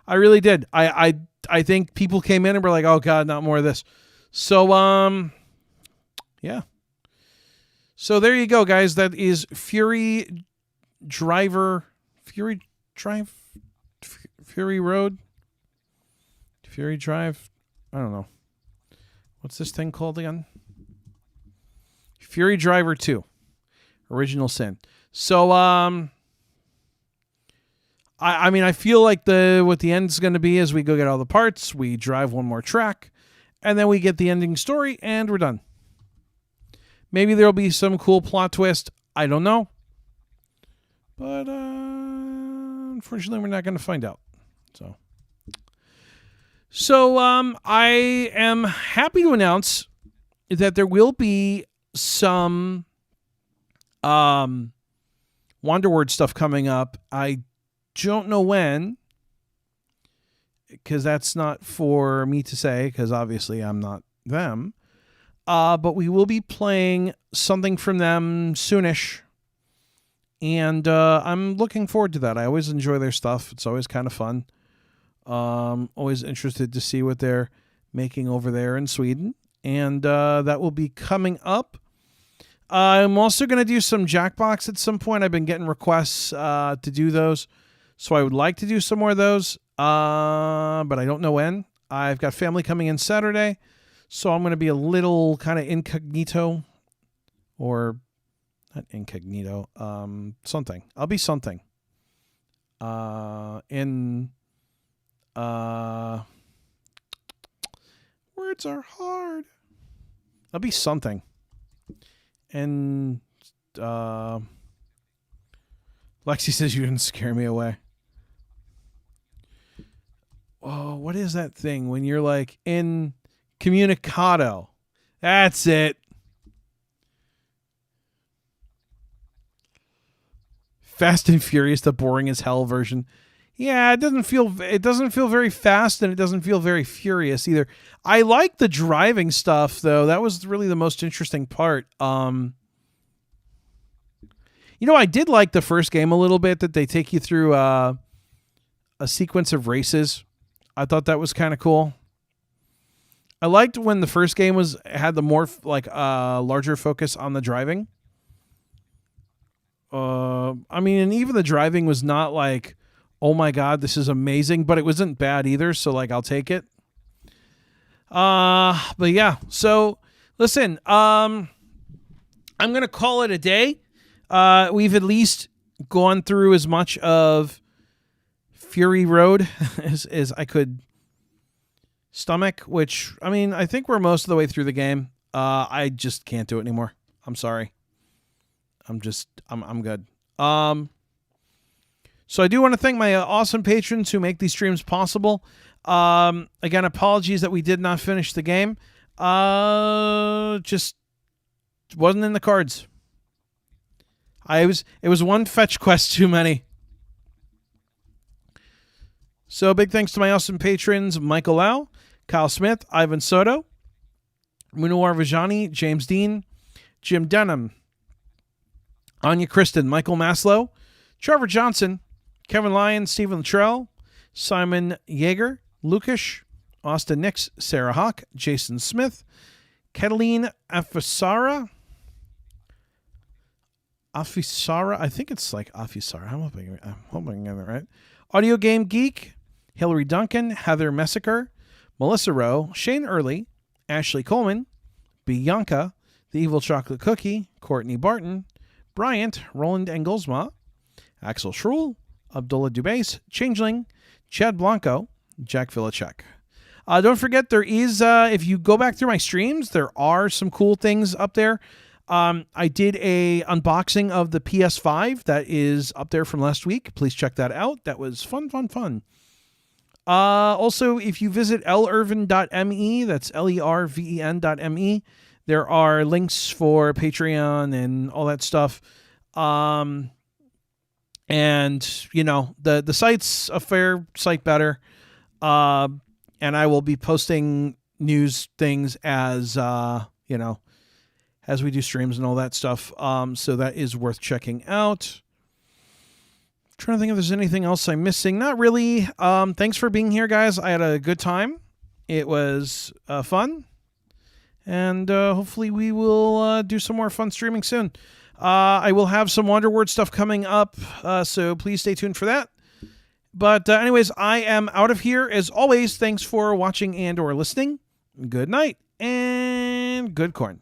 I really did. I think people came in and were like, "Oh god, not more of this." So, yeah. So there you go, guys. That is Fury Drive. Fury Road? Fury Drive? I don't know. What's this thing called again? Fury Driver 2. Original Sin. So, I mean, I feel like what the end's going to be is we go get all the parts, we drive one more track, and then we get the ending story, and we're done. Maybe there'll be some cool plot twist. I don't know. But, unfortunately, we're not going to find out. So, I am happy to announce that there will be some Wonderword stuff coming up. I don't know when, because that's not for me to say, because obviously I'm not them. But we will be playing something from them soonish. And I'm looking forward to that. I always enjoy their stuff. It's always kind of fun. Always interested to see what they're making over there in Sweden. And that will be coming up. I'm also going to do some Jackbox at some point. I've been getting requests to do those. So I would like to do some more of those. But I don't know when. I've got family coming in Saturday. So I'm going to be a little kind of incognito. Or not incognito. Something. I'll be something. Words are hard. I'll be something. And Lexi says you didn't scare me away. Oh, what is that thing when you're like incommunicado? That's it. Fast and Furious, the boring as hell version. Yeah, it doesn't feel very fast, and it doesn't feel very furious either. I like the driving stuff though. That was really the most interesting part. I did like the first game a little bit, that they take you through a sequence of races. I thought that was kind of cool. I liked when the first game had the more larger focus on the driving. And even the driving was not like, oh my God, this is amazing, but it wasn't bad either. So I'll take it. But yeah, so listen, I'm going to call it a day. We've at least gone through as much of Fury Road as I could stomach, which, I think we're most of the way through the game. I just can't do it anymore. I'm sorry. I'm good. So I do want to thank my awesome patrons who make these streams possible. Again, apologies that we did not finish the game. Just wasn't in the cards. It was one fetch quest too many. So big thanks to my awesome patrons, Michael Lau, Kyle Smith, Ivan Soto, Munawar Vajani, James Dean, Jim Denham, Anya Kristen, Michael Maslow, Trevor Johnson, Kevin Lyon, Stephen Luttrell, Simon Yeager, Lukash, Austin Nix, Sarah Hawk, Jason Smith, Cataline Afisara, I think it's like Afisara. I'm hoping I got it right. Audio Game Geek, Hillary Duncan, Heather Messiker, Melissa Rowe, Shane Early, Ashley Coleman, Bianca, The Evil Chocolate Cookie, Courtney Barton, Bryant, Roland Engelsma, Axel Schrull, Abdullah Dubase, Changeling, Chad Blanco, Jack Villachek. Don't forget, there is, if you go back through my streams, there are some cool things up there. I did a unboxing of the PS5 that is up there from last week. Please check that out. That was fun. Also, if you visit lerven.me, that's lerven.me, there are links for Patreon and all that stuff. And, the site's a fair site better. And I will be posting news things as we do streams and all that stuff. So that is worth checking out. I'm trying to think if there's anything else I'm missing. Not really. Thanks for being here, guys. I had a good time. It was fun. And hopefully we will do some more fun streaming soon. I will have some Wonderword stuff coming up, so please stay tuned for that. But anyways, I am out of here. As always, thanks for watching and or listening. Good night and good corn.